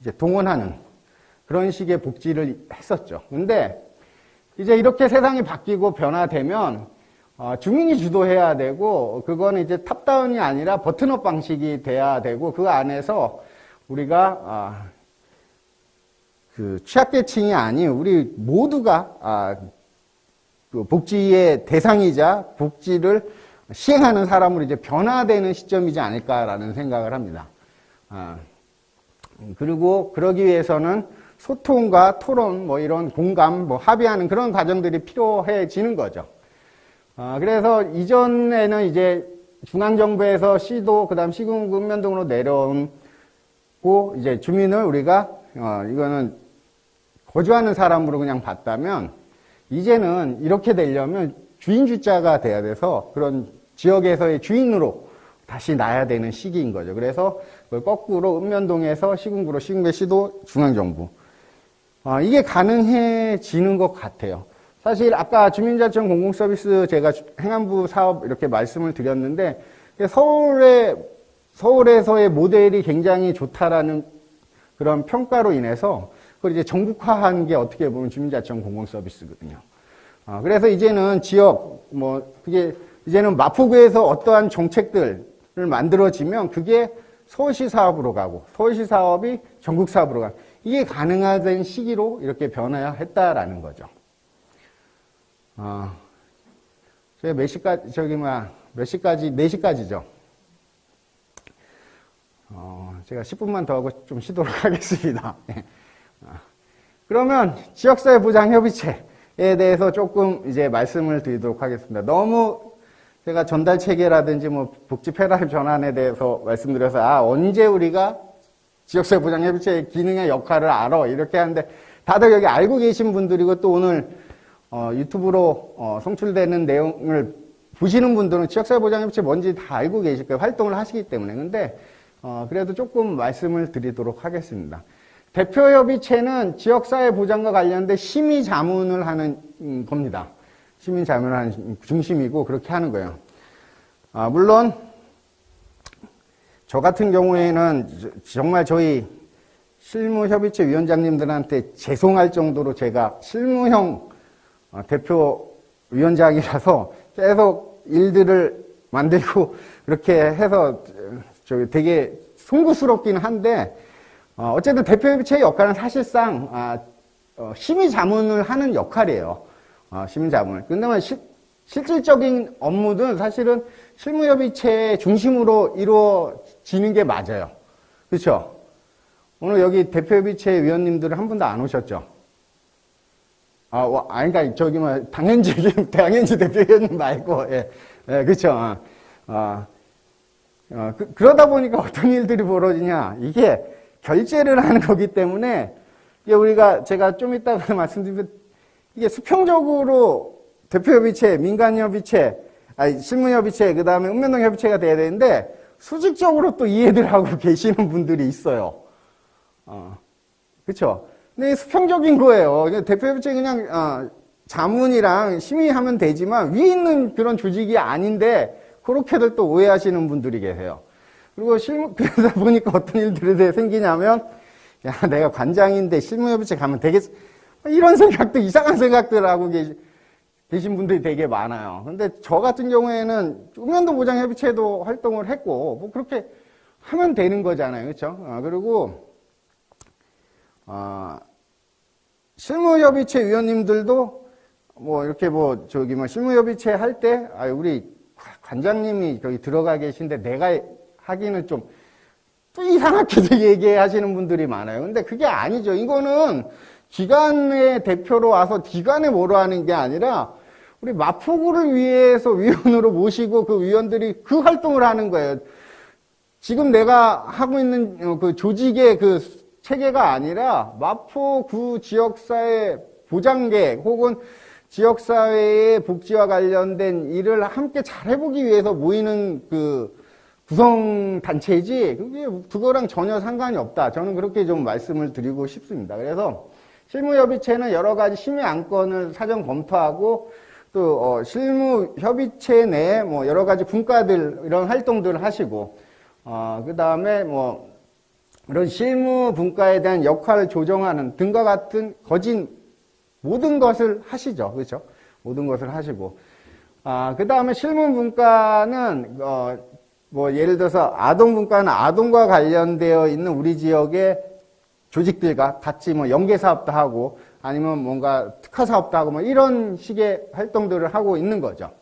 이제 동원하는 그런 식의 복지를 했었죠. 근데 이제 이렇게 세상이 바뀌고 변화되면 주민이 주도해야 되고 그거는 이제 탑다운이 아니라 버튼업 방식이 돼야 되고 그 안에서 우리가 그 취약계층이 아닌 우리 모두가 그 복지의 대상이자 복지를 시행하는 사람으로 이제 변화되는 시점이지 않을까라는 생각을 합니다. 그리고 그러기 위해서는 소통과 토론, 뭐 이런 공감, 뭐 합의하는 그런 과정들이 필요해지는 거죠. 그래서 이전에는 이제 중앙정부에서 시도, 그 다음 시군 읍면동으로 내려오고 이제 주민을 우리가, 이거는 거주하는 사람으로 그냥 봤다면 이제는 이렇게 되려면 주인주자가 돼야 돼서 그런 지역에서의 주인으로 다시 놔야 되는 시기인 거죠. 그래서 그걸 거꾸로 읍면동에서 시군구로, 시군구에 시도, 중앙정부. 이게 가능해지는 것 같아요. 사실 아까 주민자치원 공공서비스 제가 행안부 사업 이렇게 말씀을 드렸는데 서울에서의 모델이 굉장히 좋다라는 그런 평가로 인해서 그걸 이제 전국화한 게 어떻게 보면 주민자치원 공공서비스거든요. 그래서 이제는 그게 이제는 마포구에서 어떠한 정책들을 만들어지면 그게 서울시 사업으로 가고 서울시 사업이 전국 사업으로 가고 이게 가능한 시기로 이렇게 변화했다라는 거죠. 제가 몇 시까지, 몇 시까지, 4시까지죠. 제가 10분만 더 하고 좀 쉬도록 하겠습니다. 그러면 지역사회 보장 협의체에 대해서 조금 이제 말씀을 드리도록 하겠습니다. 너무 제가 전달 체계라든지 복지 패러다임 전환에 대해서 말씀드려서 언제 우리가 지역사회 보장 협의체의 기능의 역할을 알아 이렇게 하는데 다들 여기 알고 계신 분들이고 또 오늘 유튜브로 송출되는 내용을 보시는 분들은 지역사회 보장 협의체 뭔지 다 알고 계실 거예요. 활동을 하시기 때문에. 근데 그래도 조금 말씀을 드리도록 하겠습니다. 대표협의체는 지역사회 보장과 관련된 심의 자문을 하는 겁니다. 시민 자문을 하는 중심이고 그렇게 하는 거예요. 물론 저 같은 경우에는 정말 저희 실무협의체 위원장님들한테 죄송할 정도로 제가 실무형 대표위원장이라서 계속 일들을 만들고 그렇게 해서 되게 송구스럽긴 한데 어쨌든 대표협의체의 역할은 사실상 심의 자문을 하는 역할이에요. 시민 자문을. 근데 실질적인 업무는 사실은 실무협의체 중심으로 이루어지는 게 맞아요. 그렇죠? 오늘 여기 대표협의체 위원님들은 한 분도 안 오셨죠? 그러니까 당연지 대표위원님 말고, 예, 그렇죠. 그러다 보니까 어떤 일들이 벌어지냐? 이게 결제를 하는 거기 때문에 이게 제가 좀 이따가 말씀드리면 이게 수평적으로 대표협의체, 민간협의체, 실무협의체, 그 다음에 읍면동협의체가 돼야 되는데 수직적으로 또 이해들 하고 계시는 분들이 있어요. 그쵸? 근데 수평적인 거예요. 대표협의체 그냥 자문이랑 심의하면 되지만 위에 있는 그런 조직이 아닌데 그렇게들 또 오해하시는 분들이 계세요. 그리고 그러다 보니까 어떤 일들이 생기냐면 내가 관장인데 실무협의체 가면 되겠어. 이런 생각도, 이상한 생각들 하고 계신 분들이 되게 많아요. 근데 저 같은 경우에는 읍면동 보장협의체도 활동을 했고, 그렇게 하면 되는 거잖아요. 그렇죠? 그리고, 실무협의체 위원님들도 실무협의체 할 때, 우리 관장님이 거기 들어가 계신데 내가 하기는 좀, 또 이상하게도 얘기하시는 분들이 많아요. 근데 그게 아니죠. 이거는 기관의 대표로 와서 기관에 뭐로 하는 게 아니라 우리 마포구를 위해서 위원으로 모시고 그 위원들이 그 활동을 하는 거예요. 지금 내가 하고 있는 그 조직의 그 체계가 아니라 마포구 지역사회 보장계 혹은 지역사회의 복지와 관련된 일을 함께 잘 해보기 위해서 모이는 그 구성단체이지 그거랑 전혀 상관이 없다. 저는 그렇게 좀 말씀을 드리고 싶습니다. 그래서 실무협의체는 여러 가지 심의 안건을 사전 검토하고 또 실무협의체 내에 여러 가지 분과들 이런 활동들을 하시고 그 다음에 이런 실무 분과에 대한 역할을 조정하는 등과 같은 거진 모든 것을 하시죠. 그렇죠? 모든 것을 하시고 그 다음에 실무 분과는 예를 들어서 아동분과는 아동과 관련되어 있는 우리 지역의 조직들과 같이 연계 사업도 하고 아니면 뭔가 특화 사업도 하고 이런 식의 활동들을 하고 있는 거죠.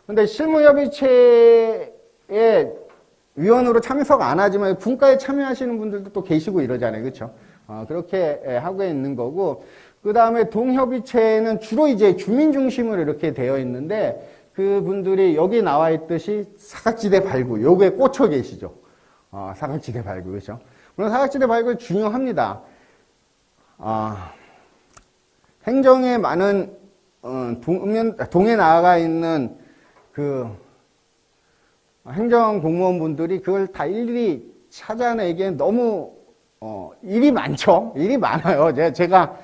근데 실무협의체에 위원으로 참석 안 하지만 분과에 참여하시는 분들도 또 계시고 이러잖아요. 그렇죠? 그렇게 하고 있는 거고 그 다음에 동협의체는 주로 이제 주민 중심으로 이렇게 되어 있는데 그분들이 여기 나와 있듯이 사각지대 발굴, 요거에 꽂혀 계시죠. 사각지대 발굴, 그렇죠? 물론 사각지대 발굴 중요합니다. 행정에 많은, 동에 나가 있는 그 행정 공무원분들이 그걸 다 일일이 찾아내기엔 너무, 일이 많죠. 일이 많아요. 제가,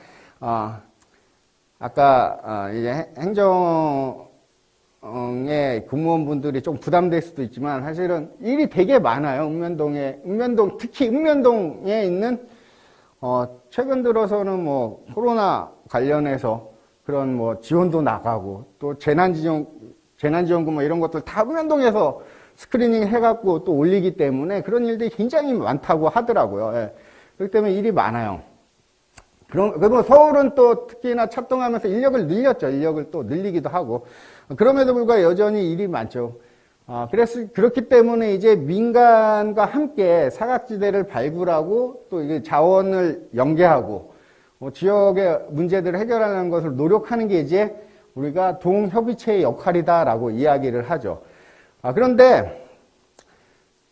아까, 이제 행정의 공무원분들이 좀 부담될 수도 있지만 사실은 일이 되게 많아요. 특히 읍면동에 있는, 최근 들어서는 뭐 코로나 관련해서 그런 뭐 지원도 나가고 또 재난지원금 뭐 이런 것들 다 읍면동에서 스크리닝 해갖고 또 올리기 때문에 그런 일들이 굉장히 많다고 하더라고요. 예. 그렇기 때문에 일이 많아요. 그리고 서울은 또 특히나 착동하면서 인력을 늘렸죠. 인력을 또 늘리기도 하고. 그럼에도 불구하고 여전히 일이 많죠. 그렇기 때문에 이제 민간과 함께 사각지대를 발굴하고 또 이게 자원을 연계하고 지역의 문제들을 해결하는 것을 노력하는 게 이제 우리가 동협의체의 역할이다라고 이야기를 하죠. 그런데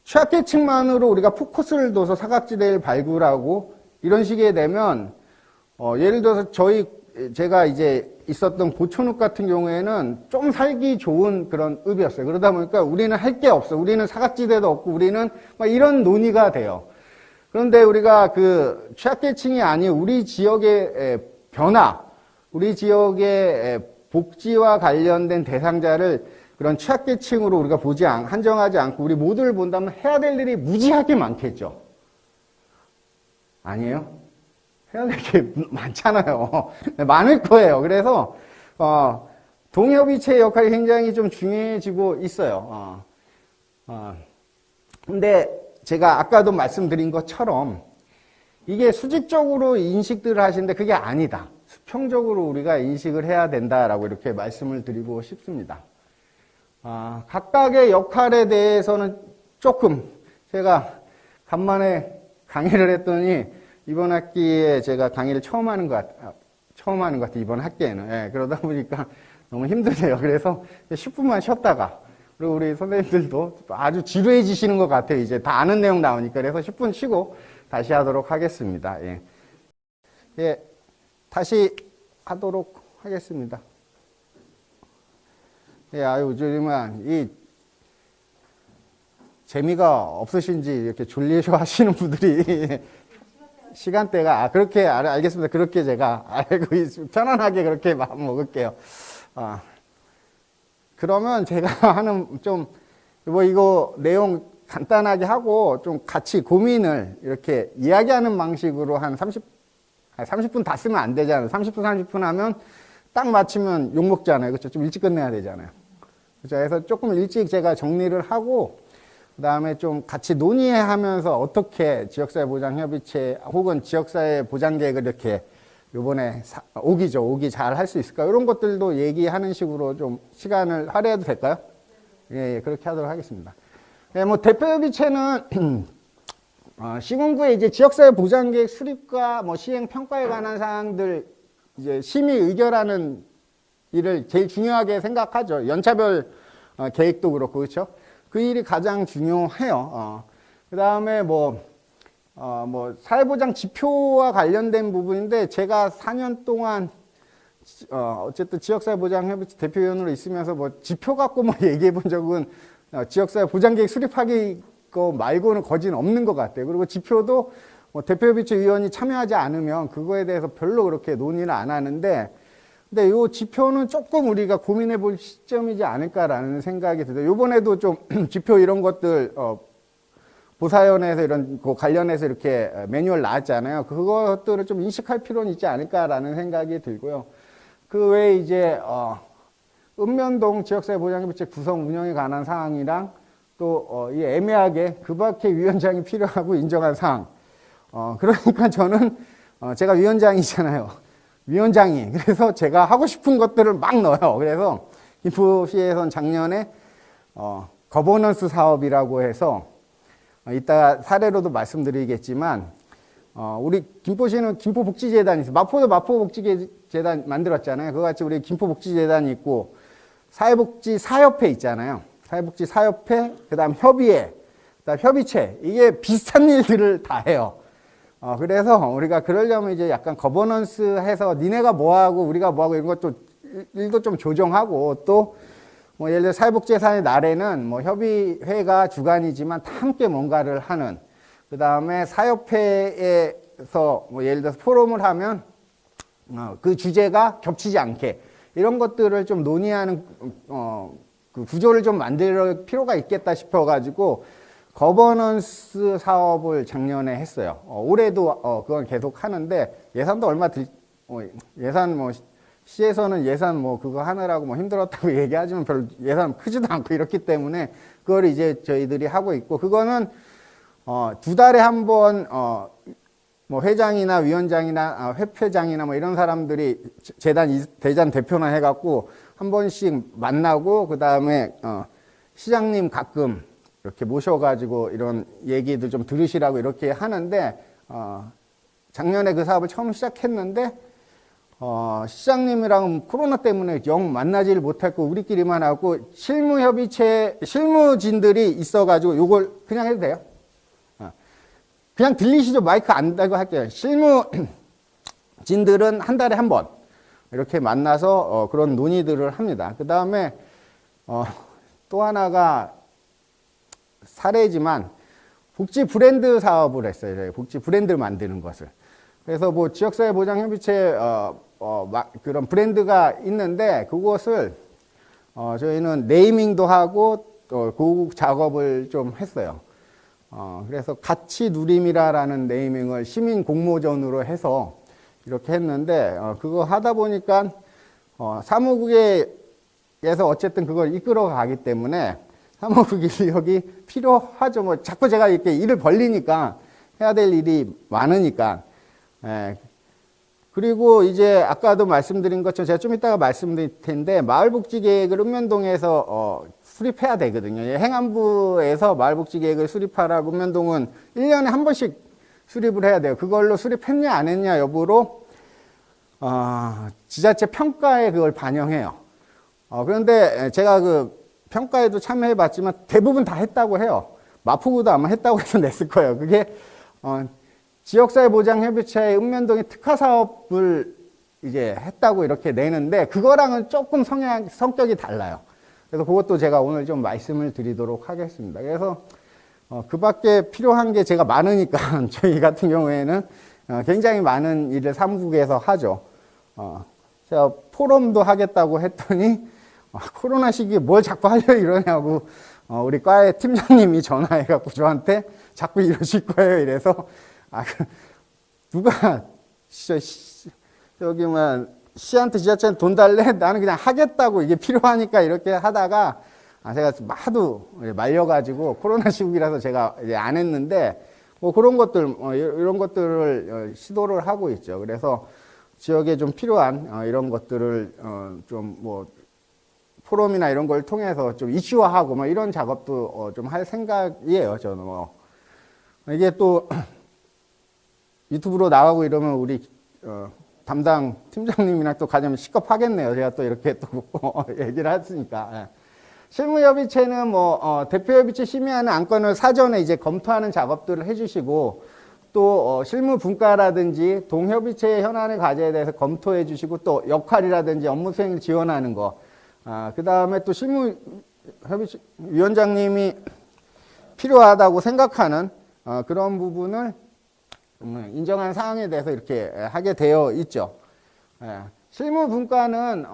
취약계층만으로 우리가 포커스를 둬서 사각지대를 발굴하고 이런 식이 되면 예를 들어서 제가 이제 있었던 고촌읍 같은 경우에는 좀 살기 좋은 그런 읍이었어요. 그러다 보니까 우리는 할 게 없어. 우리는 사각지대도 없고 우리는 막 이런 논의가 돼요. 그런데 우리가 그 취약계층이 아닌 우리 지역의 변화, 우리 지역의 복지와 관련된 대상자를 그런 취약계층으로 우리가 한정하지 않고 우리 모두를 본다면 해야 될 일이 무지하게 많겠죠. 아니에요? 해야 될 게 많잖아요. 많을 거예요. 그래서 동협의체의 역할이 굉장히 좀 중요해지고 있어요. 근데 제가 아까도 말씀드린 것처럼 이게 수직적으로 인식들을 하시는데 그게 아니다. 수평적으로 우리가 인식을 해야 된다라고 이렇게 말씀을 드리고 싶습니다. 각각의 역할에 대해서는 조금 제가 간만에 강의를 했더니 이번 학기에 제가 강의를 처음 하는 것 같아요. 이번 학기에는. 예, 그러다 보니까 너무 힘드네요. 그래서 10분만 쉬었다가 그리고 우리 선생님들도 아주 지루해지시는 것 같아요. 이제 다 아는 내용 나오니까. 그래서 10분 쉬고 다시 하도록 하겠습니다. 예. 예, 다시 하도록 하겠습니다. 예, 요즘은 이 재미가 없으신지 이렇게 졸리셔 하시는 분들이 시간대가, 그렇게, 알겠습니다. 그렇게 제가 알고 있습니다. 편안하게 그렇게 마음 먹을게요. 그러면 제가 이거 내용 간단하게 하고 좀 같이 고민을 이렇게 이야기하는 방식으로 한 30분 다 쓰면 안 되잖아요. 30분 하면 딱 맞추면 욕먹잖아요. 그렇죠? 좀 일찍 끝내야 되잖아요. 그렇죠? 그래서 조금 일찍 제가 정리를 하고, 그 다음에 좀 같이 논의하면서 어떻게 지역사회보장협의체 혹은 지역사회보장계획을 이렇게 요번에 오기 잘 할 수 있을까? 이런 것들도 얘기하는 식으로 좀 시간을 할애해도 될까요? 예, 그렇게 하도록 하겠습니다. 예, 뭐 대표협의체는 시군구의 이제 지역사회보장계획 수립과 뭐 시행 평가에 관한 사항들 이제 심의 의결하는 일을 제일 중요하게 생각하죠. 연차별 계획도 그렇고, 그렇죠? 그 일이 가장 중요해요. 그 다음에 사회보장 지표와 관련된 부분인데, 제가 4년 동안, 어쨌든 지역사회보장협의체 대표위원으로 있으면서 지표 갖고 얘기해 본 적은, 지역사회보장계획 수립하기 거 말고는 거진 없는 것 같아요. 그리고 지표도 대표협의체 위원이 참여하지 않으면 그거에 대해서 별로 그렇게 논의는 안 하는데, 근데 이 지표는 조금 우리가 고민해 볼 시점이지 않을까라는 생각이 들어요. 요번에도 좀 지표 이런 것들, 보사연에서 이런 거 관련해서 이렇게 매뉴얼 나왔잖아요. 그것들을 좀 인식할 필요는 있지 않을까라는 생각이 들고요. 그 외에 이제, 읍면동 지역사회보장협의체 구성 운영에 관한 사항이랑 또, 이 애매하게 그 밖에 위원장이 필요하고 인정한 사항. 그러니까 저는, 제가 위원장이잖아요. 위원장이. 그래서 제가 하고 싶은 것들을 막 넣어요. 그래서 김포시에선 작년에 거버넌스 사업이라고 해서 이따 사례로도 말씀드리겠지만 우리 김포시는 김포복지재단이 있어요. 마포도 마포복지재단 만들었잖아요. 그거같이 우리 김포복지재단이 있고 사회복지사협회 있잖아요. 사회복지사협회, 그 다음 협의회, 그 다음 협의체. 이게 비슷한 일들을 다 해요. 그래서 우리가 그러려면 이제 약간 거버넌스 해서 니네가 뭐하고 우리가 뭐하고 이런 것도 일도 좀 조정하고 또 예를 들어 사회복지예산의 날에는 협의회가 주관이지만 다 함께 뭔가를 하는 그 다음에 사협회에서 뭐 예를 들어서 포럼을 하면 그 주제가 겹치지 않게 이런 것들을 좀 논의하는 그 구조를 좀 만들 필요가 있겠다 싶어가지고 거버넌스 사업을 작년에 했어요. 올해도 그건 계속 하는데 예산도 얼마 예산 뭐 시에서는 예산 뭐 그거 하느라고 뭐 힘들었다고 얘기하지만 별로 예산 크지도 않고 이렇기 때문에 그걸 이제 저희들이 하고 있고 그거는 2달에 한 번 뭐 회장이나 위원장이나 회표장이나 뭐 이런 사람들이 대전 대표나 해갖고 한 번씩 만나고 그 다음에 시장님 가끔 이렇게 모셔가지고 이런 얘기도 좀 들으시라고 이렇게 하는데 작년에 그 사업을 처음 시작했는데 시장님이랑 코로나 때문에 영 만나지를 못했고 우리끼리만 하고 실무진들이 있어가지고 요걸 그냥 해도 돼요? 그냥 들리시죠? 마이크 안 달고 할게요. 실무진들은 한 달에 한 번 이렇게 만나서 그런 논의들을 합니다. 그 다음에 또 하나가 사례지만 복지 브랜드 사업을 했어요. 저희 복지 브랜드를 만드는 것을. 그래서 뭐 지역사회보장협의체 그런 브랜드가 있는데 그것을 저희는 네이밍도 하고 또 그 작업을 좀 했어요. 그래서 같이 누림이라는 네이밍을 시민 공모전으로 해서 이렇게 했는데 그거 하다 보니까 사무국에서 어쨌든 그걸 이끌어 가기 때문에 사무국 인력이 필요하죠. 뭐 자꾸 제가 이렇게 일을 벌리니까 해야 될 일이 많으니까. 그리고 이제 아까도 말씀드린 것처럼 제가 좀 이따가 말씀드릴 텐데 마을복지계획을 읍면동에서 수립해야 되거든요. 행안부에서 마을복지계획을 수립하라고 읍면동은 1년에 한 번씩 수립을 해야 돼요. 그걸로 수립했냐 안 했냐 여부로 지자체 평가에 그걸 반영해요. 그런데 제가 그 평가에도 참여해 봤지만 대부분 다 했다고 해요. 마포구도 아마 했다고 해서 냈을 거예요. 그게 지역사회보장협의체의 읍면동의 특화사업을 이제 했다고 이렇게 내는데 그거랑은 조금 성격이 달라요. 그래서 그것도 제가 오늘 좀 말씀을 드리도록 하겠습니다. 그래서 그 밖에 필요한 게 제가 많으니까 저희 같은 경우에는 굉장히 많은 일을 사무국에서 하죠. 제가 포럼도 하겠다고 했더니 코로나 시기에 뭘 자꾸 하려 이러냐고 우리 과의 팀장님이 전화해갖고 저한테 자꾸 이러실 거예요. 이래서 누가 저기만 시한테 지자체한테 돈 달래? 나는 그냥 하겠다고 이게 필요하니까 이렇게 하다가 제가 하도 말려가지고 코로나 시국이라서 제가 이제 안 했는데 뭐 그런 것들 이런 것들을 시도를 하고 있죠. 그래서 지역에 좀 필요한 이런 것들을 좀 뭐 포럼이나 이런 걸 통해서 좀 이슈화하고 뭐 이런 작업도 좀 할 생각이에요. 저는 뭐 이게 또 유튜브로 나가고 이러면 우리 담당 팀장님이랑 또 가자면 시겁하겠네요. 제가 또 이렇게 또 얘기를 했으니까. 실무협의체는 뭐 대표협의체 심의하는 안건을 사전에 이제 검토하는 작업들을 해주시고 또 실무분과라든지 동협의체의 현안의 과제에 대해서 검토해 주시고 또 역할이라든지 업무 수행을 지원하는 거. 그 다음에 또 실무협의체 위원장님이 필요하다고 생각하는 그런 부분을 인정한 사항에 대해서 이렇게 하게 되어 있죠. 실무분과는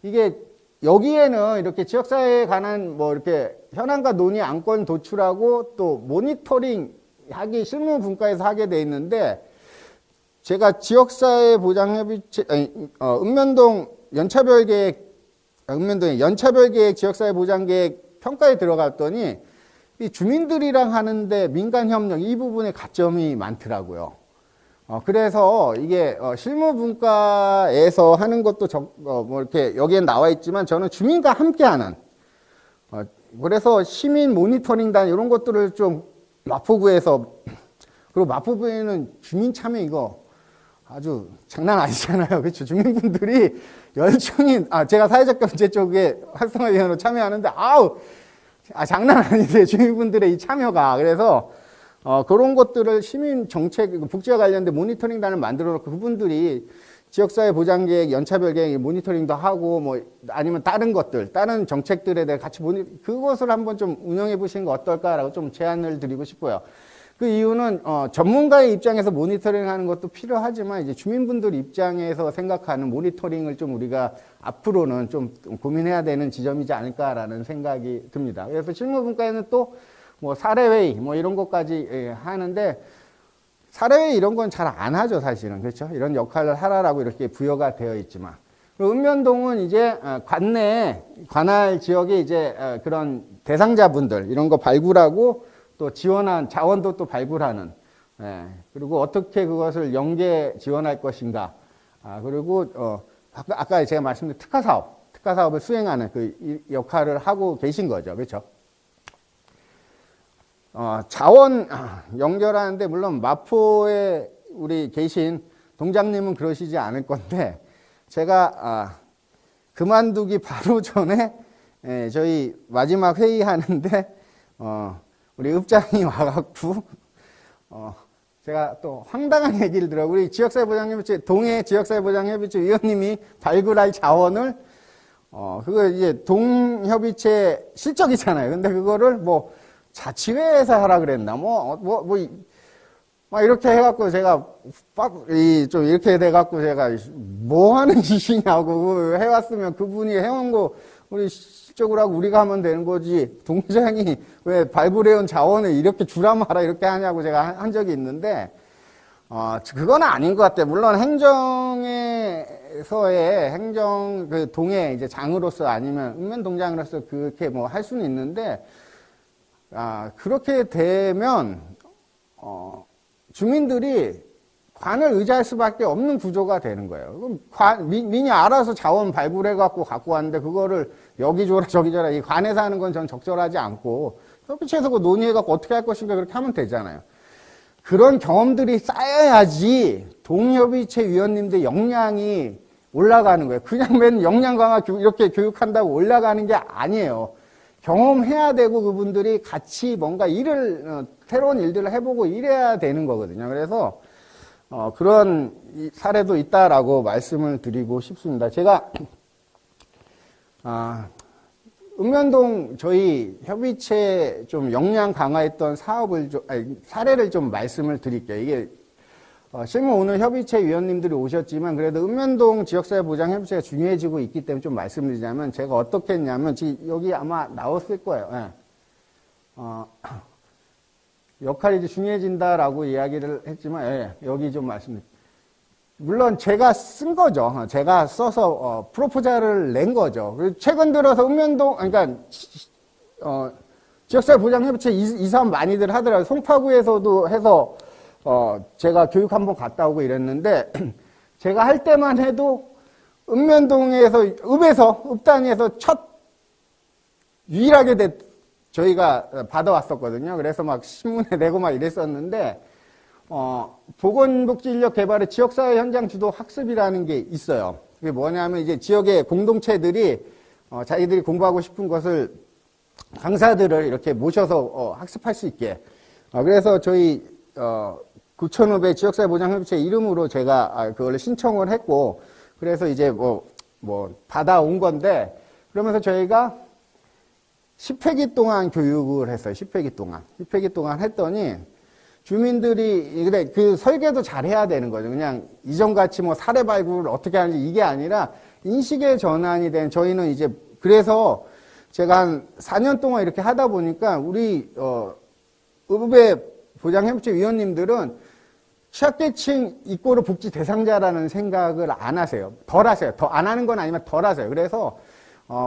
이게 여기에는 이렇게 지역사회에 관한 뭐 이렇게 현안과 논의 안건 도출하고 또 모니터링 하기 실무분과에서 하게 돼 있는데 제가 지역사회보장협의체 읍면동 연차별계획 읍면동의 연차별계획 지역사회보장계획 평가에 들어갔더니 이 주민들이랑 하는데 민간협력 이 부분에 가점이 많더라고요. 그래서 이게 실무분과에서 하는 것도 뭐 이렇게 여기에 나와 있지만 저는 주민과 함께하는 그래서 시민 모니터링단 이런 것들을 좀 마포구에서 그리고 마포구에는 주민 참여 이거 아주 장난 아니잖아요. 그렇죠? 주민분들이 열중히 제가 사회적 경제 쪽에 활성화위원으로 참여하는데 장난 아니세요. 주민분들의 이 참여가. 그래서 그런 것들을 시민 정책, 복지와 관련된 모니터링단을 만들어 놓고 그분들이 지역사회 보장계획, 연차별 계획 모니터링도 하고 뭐 아니면 다른 것들, 다른 정책들에 대해 같이 그것을 한번 좀 운영해 보시는 거 어떨까라고 좀 제안을 드리고 싶고요. 그 이유는 전문가의 입장에서 모니터링하는 것도 필요하지만 이제 주민분들 입장에서 생각하는 모니터링을 좀 우리가 앞으로는 좀 고민해야 되는 지점이지 않을까라는 생각이 듭니다. 그래서 실무분과에는 또 뭐 사례회의 뭐 이런 것까지 하는데 사례회의 이런 건 잘 안 하죠, 사실은. 그렇죠? 이런 역할을 하라라고 이렇게 부여가 되어 있지만. 그리고 읍면동은 이제 관내 관할 지역에 이제 그런 대상자분들 이런 거 발굴하고 또 지원한 자원도 또 발굴하는, 그리고 어떻게 그것을 연계 지원할 것인가, 그리고 아까 제가 말씀드린 특화 사업을 수행하는 그 역할을 하고 계신 거죠, 그렇죠? 자원 연결하는데 물론 마포에 우리 계신 동장님은 그러시지 않을 건데 제가 그만두기 바로 전에 저희 마지막 회의하는데 우리 읍장이 와갖고, 제가 또 황당한 얘기를 들어요. 우리 지역사회보장협의체, 동해 지역사회보장협의체 위원님이 발굴할 자원을, 그거 이제 동협의체 실적이잖아요. 근데 그거를 뭐 자치회에서 하라 그랬나? 막 이렇게 해갖고 제가 좀 이렇게 돼갖고 제가 뭐 하는 짓이냐고 해왔으면 그분이 해온 거 우리 실적으로 하고 우리가 하면 되는 거지. 동장이 왜 발굴해온 자원을 이렇게 주라 마라 이렇게 하냐고 제가 한 적이 있는데, 그건 아닌 것 같아요. 물론 행정에서의 그 동해 이제 장으로서 아니면 읍면동장으로서 그렇게 뭐 할 수는 있는데, 그렇게 되면, 주민들이 관을 의지할 수밖에 없는 구조가 되는 거예요. 그럼 민이 알아서 자원 발굴해갖고 갖고 왔는데 그거를 여기 줘라 저기 줘라 이 관에서 하는 건 전 적절하지 않고 협의체에서 그 논의해갖고 어떻게 할 것인가 그렇게 하면 되잖아요. 그런 경험들이 쌓여야지 동협의체 위원님들 역량이 올라가는 거예요. 그냥 맨 역량 강화 이렇게 교육한다고 올라가는 게 아니에요. 경험해야 되고 그분들이 같이 뭔가 새로운 일들을 해보고 이래야 되는 거거든요. 그래서 그런 사례도 있다라고 말씀을 드리고 싶습니다. 제가 읍면동 저희 협의체 좀 역량 강화했던 사례를 좀 말씀을 드릴게요. 이게 실무 오늘 협의체 위원님들이 오셨지만 그래도 읍면동 지역사회 보장 협의체가 중요해지고 있기 때문에 좀 말씀드리자면 제가 어떻게 했냐면 지금 여기 아마 나왔을 거예요. 역할이 이제 중요해진다라고 이야기를 했지만, 여기 좀 말씀드릴게요. 물론 제가 쓴 거죠. 제가 써서 프로포잘을 낸 거죠. 그리고 최근 들어서 읍면동, 그러니까 지역사회 보장협의체 이 사업 많이들 하더라고요. 송파구에서도 해서 제가 교육 한번 갔다 오고 이랬는데 제가 할 때만 해도 읍면동에서 읍단위에서 유일하게 저희가 받아왔었거든요. 그래서 막 신문에 내고 막 이랬었는데, 보건복지인력 개발의 지역사회 현장 주도 학습이라는 게 있어요. 그게 뭐냐면 이제 지역의 공동체들이, 자기들이 공부하고 싶은 것을 강사들을 이렇게 모셔서 학습할 수 있게. 그래서 저희, 구천읍의 지역사회 보장협의체 이름으로 제가 그걸 신청을 했고, 그래서 이제 받아온 건데, 그러면서 저희가 10회기 동안 교육을 했어요. 10회기 동안 했더니 주민들이 근데 그 설계도 잘 해야 되는 거죠. 그냥 이전같이 사례 발굴을 어떻게 하는지 이게 아니라 인식의 전환이 된 저희는 이제 그래서 제가 한 4년 동안 이렇게 하다 보니까 우리 읍의 보장협의체 위원님들은 취약계층 이꼬르 복지 대상자라는 생각을 안 하세요. 덜 하세요. 더 안 하는 건 아니면 덜 하세요. 그래서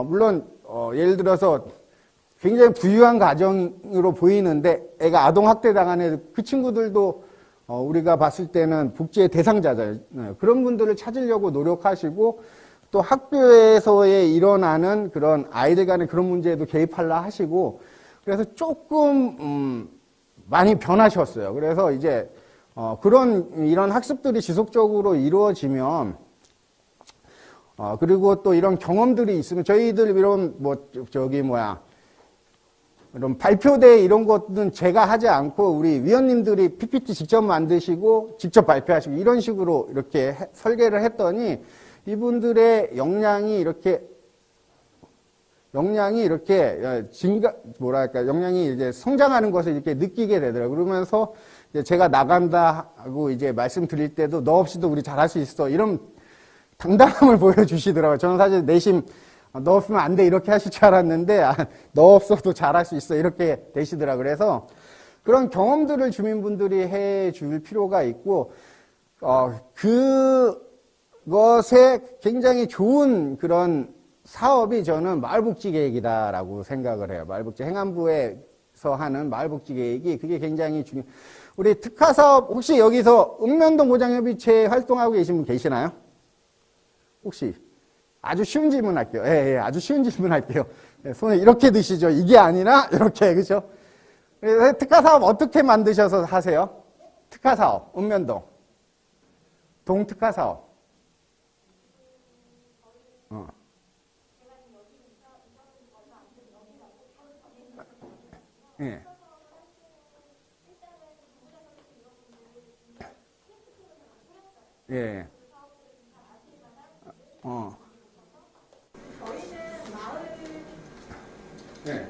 물론 예를 들어서 굉장히 부유한 가정으로 보이는데 애가 아동학대 당하는 그 친구들도 우리가 봤을 때는 복지의 대상자잖아요. 그런 분들을 찾으려고 노력하시고 또 학교에서의 일어나는 그런 아이들 간의 그런 문제에도 개입하려 하시고 그래서 조금 많이 변하셨어요. 그래서 이제 이런 학습들이 지속적으로 이루어지면 그리고 또 이런 경험들이 있으면 저희들 이런 이런 발표대 이런 것은 제가 하지 않고 우리 위원님들이 PPT 직접 만드시고 직접 발표하시고 이런 식으로 이렇게 설계를 했더니 이분들의 역량이 이렇게 역량이 이렇게 역량이 이제 성장하는 것을 이렇게 느끼게 되더라고요. 그러면서 이제 제가 나간다 하고 이제 말씀드릴 때도 너 없이도 우리 잘할 수 있어. 이런 당당함을 보여주시더라고요. 저는 사실 내심 너 없으면 안 돼 이렇게 하실 줄 알았는데 너 없어도 잘할 수 있어 이렇게 되시더라고요. 그래서 그런 경험들을 주민분들이 해 줄 필요가 있고 그것에 굉장히 좋은 그런 사업이 저는 마을복지계획이다라고 생각을 해요. 마을복지 행안부에서 하는 마을복지계획이 그게 굉장히 우리 특화사업 혹시 여기서 읍면동 보장협의체 활동하고 계신 분 계시나요? 혹시? 아주 쉬운 질문 할게요. 예, 아주 쉬운 질문 할게요. 손을 이렇게 드시죠. 이게 아니라 이렇게, 그죠? 그래서 특화사업 어떻게 만드셔서 하세요? 특화사업, 읍면동. 동특화사업. 예. 예. 네.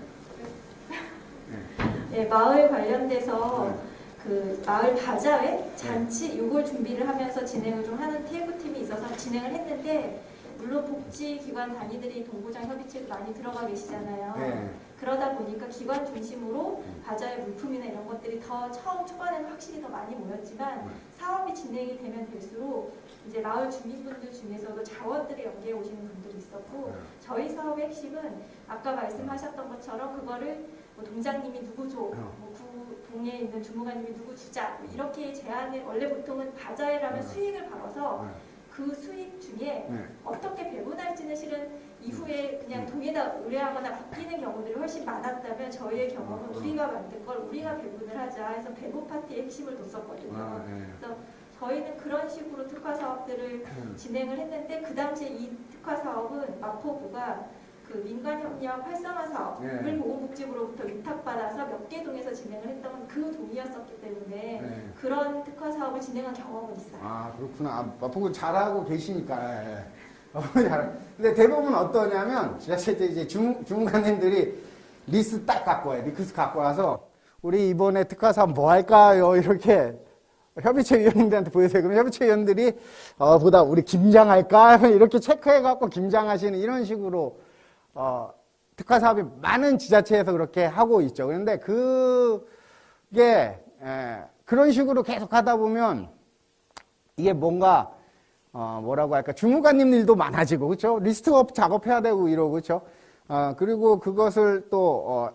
네, 마을 관련돼서 그 마을 바자회 잔치 요걸 준비를 하면서 진행을 좀 하는 TF팀이 있어서 진행을 했는데 물론 복지기관 단위들이 동부장 협의체도 많이 들어가 계시잖아요. 네. 그러다 보니까 기관 중심으로 바자회 물품이나 이런 것들이 더 처음 초반에는 확실히 더 많이 모였지만 사업이 진행이 되면 될수록 이제 마을 주민분들 중에서도 자원들을 연계해 오시는 분들이 있었고 저희 사업의 핵심은 아까 말씀하셨던 것처럼 그거를 뭐 동장님이 누구 줘, 뭐 동에 있는 주무관님이 누구 주자 뭐 이렇게 제안을 원래 보통은 바자회라면 수익을 벌어서 그 수익 중에 어떻게 배분할지는 실은 이후에 그냥 동에다 의뢰하거나 바뀌는 경우들이 훨씬 많았다면 저희의 경험은 우리가 만든 걸 우리가 배분을 하자 해서 배분 파티의 핵심을 뒀었거든요. 그래서 저희는 그런 식으로 특화 사업들을 진행을 했는데 그 당시에 이 특화 사업은 마포구가 그 민간협력 활성화 사업을 보건복지부로부터 위탁받아서 몇 개 동에서 진행을 했던 그 동이었었기 때문에 그런 특화 사업을 진행한 경험은 있어요. 아, 그렇구나. 마포구 잘하고 계시니까. 근데 대부분 어떠냐면 이제 주무관님들이 리스트 딱 갖고 와요. 리스트 갖고 와서 우리 이번에 특화 사업 뭐 할까요? 이렇게 협의체 위원님들한테 보여주세요. 그럼 협의체 위원들이 보다 우리 김장할까? 이렇게 체크해갖고 김장하시는 이런 식으로 특화 사업이 많은 지자체에서 그렇게 하고 있죠. 그런데 그게 그런 식으로 계속 하다 보면 이게 뭔가 뭐라고 할까 주무관님 일도 많아지고 그렇죠. 리스트업 작업해야 되고 이러고 그렇죠. 그리고 그것을 또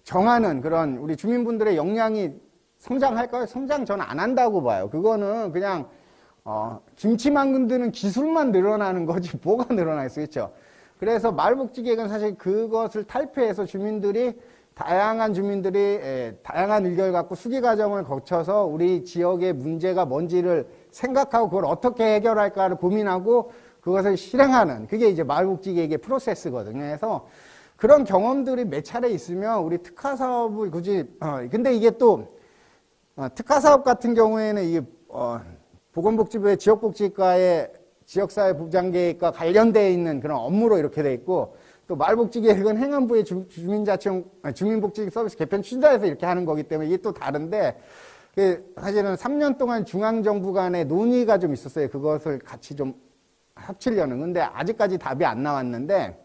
정하는 그런 우리 주민분들의 역량이 성장할까요? 성장 저는 안 한다고 봐요. 그거는 그냥 김치만 건드는 기술만 늘어나는 거지 뭐가 늘어나겠어요. 그렇죠. 그래서 마을복지계획은 사실 그것을 탈피해서 다양한 주민들이 다양한 의견을 갖고 수기 과정을 거쳐서 우리 지역의 문제가 뭔지를 생각하고 그걸 어떻게 해결할까를 고민하고 그것을 실행하는 그게 이제 마을복지계획의 프로세스거든요. 그래서 그런 경험들이 몇 차례 있으면 우리 특화 사업을 굳이 근데 이게 또 특화 사업 같은 경우에는 이게 보건복지부의 지역복지과의 지역사회 보장계획과 관련되어 있는 그런 업무로 이렇게 돼 있고 또 마을복지계획은 행안부의 주민복지 서비스 개편 추진단에서 이렇게 하는 거기 때문에 이게 또 다른데 사실은 3년 동안 중앙정부 간의 논의가 좀 있었어요. 그것을 같이 좀 합치려는. 근데 아직까지 답이 안 나왔는데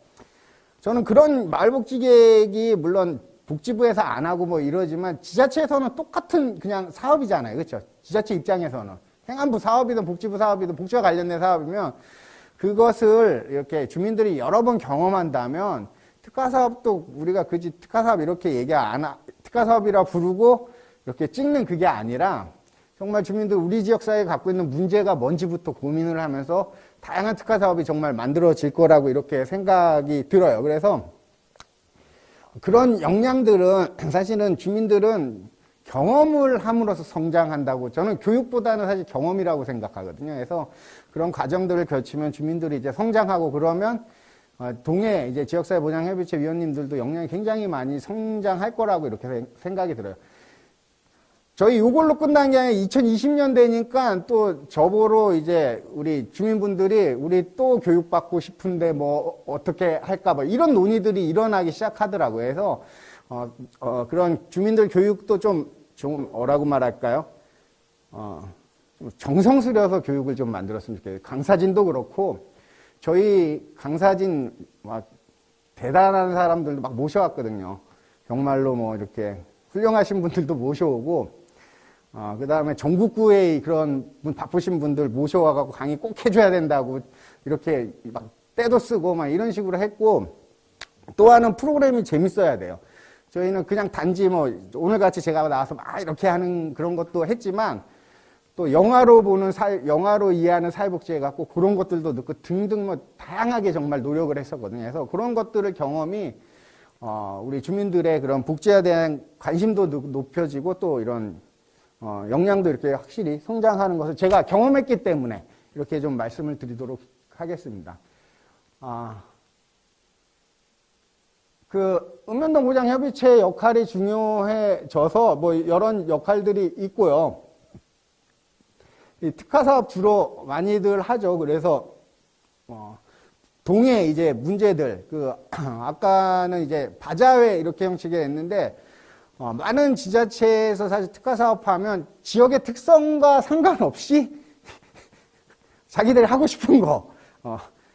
저는 그런 마을복지계획이 물론 복지부에서 안 하고 뭐 이러지만 지자체에서는 똑같은 그냥 사업이잖아요. 그렇죠? 지자체 입장에서는. 행안부 사업이든 복지부 사업이든 복지와 관련된 사업이면 그것을 이렇게 주민들이 여러 번 경험한다면 특화 사업도 우리가 그지 특화 사업 이렇게 특화 사업이라 부르고 이렇게 찍는 그게 아니라 정말 주민들 우리 지역사회에 갖고 있는 문제가 뭔지부터 고민을 하면서 다양한 특화 사업이 정말 만들어질 거라고 이렇게 생각이 들어요. 그래서 그런 역량들은 사실은 주민들은 경험을 함으로써 성장한다고 저는 교육보다는 사실 경험이라고 생각하거든요. 그래서 그런 과정들을 거치면 주민들이 이제 성장하고 그러면 동해 이제 지역사회 보장협의체 위원님들도 역량이 굉장히 많이 성장할 거라고 이렇게 생각이 들어요. 저희 이걸로 끝난 게 아니라 2020년 되니까 또 저보러 이제 우리 주민분들이 우리 또 교육받고 싶은데 뭐 어떻게 할까 뭐 이런 논의들이 일어나기 시작하더라고요. 그래서 그런 주민들 교육도 좀 뭐라고 말할까요? 좀 정성스려서 교육을 좀 만들었으면 좋겠어요. 강사진도 그렇고 저희 강사진 막 대단한 사람들도 막 모셔왔거든요. 정말로 뭐 이렇게 훌륭하신 분들도 모셔오고 그 다음에 전국구의 그런 분 바쁘신 분들 모셔와갖고 강의 꼭 해줘야 된다고 이렇게 막 때도 쓰고 막 이런 식으로 했고 또 하나는 프로그램이 재밌어야 돼요. 저희는 그냥 단지 뭐 오늘같이 제가 나와서 막 이렇게 하는 그런 것도 했지만 또 영화로 보는 영화로 이해하는 사회복지에 갖고 그런 것들도 넣고 등등 뭐 다양하게 정말 노력을 했었거든요. 그래서 그런 것들을 경험이 우리 주민들의 그런 복지에 대한 관심도 높여지고 또 이런 역량도 이렇게 확실히 성장하는 것을 제가 경험했기 때문에 이렇게 좀 말씀을 드리도록 하겠습니다. 그 읍면동 보장협의체 역할이 중요해져서 뭐 이런 역할들이 있고요. 이 특화사업 주로 많이들 하죠. 그래서 동해 이제 문제들 아까는 이제 바자회 이렇게 형식에 했는데 많은 지자체에서 사실 특화사업하면 지역의 특성과 상관없이 자기들이 하고 싶은 거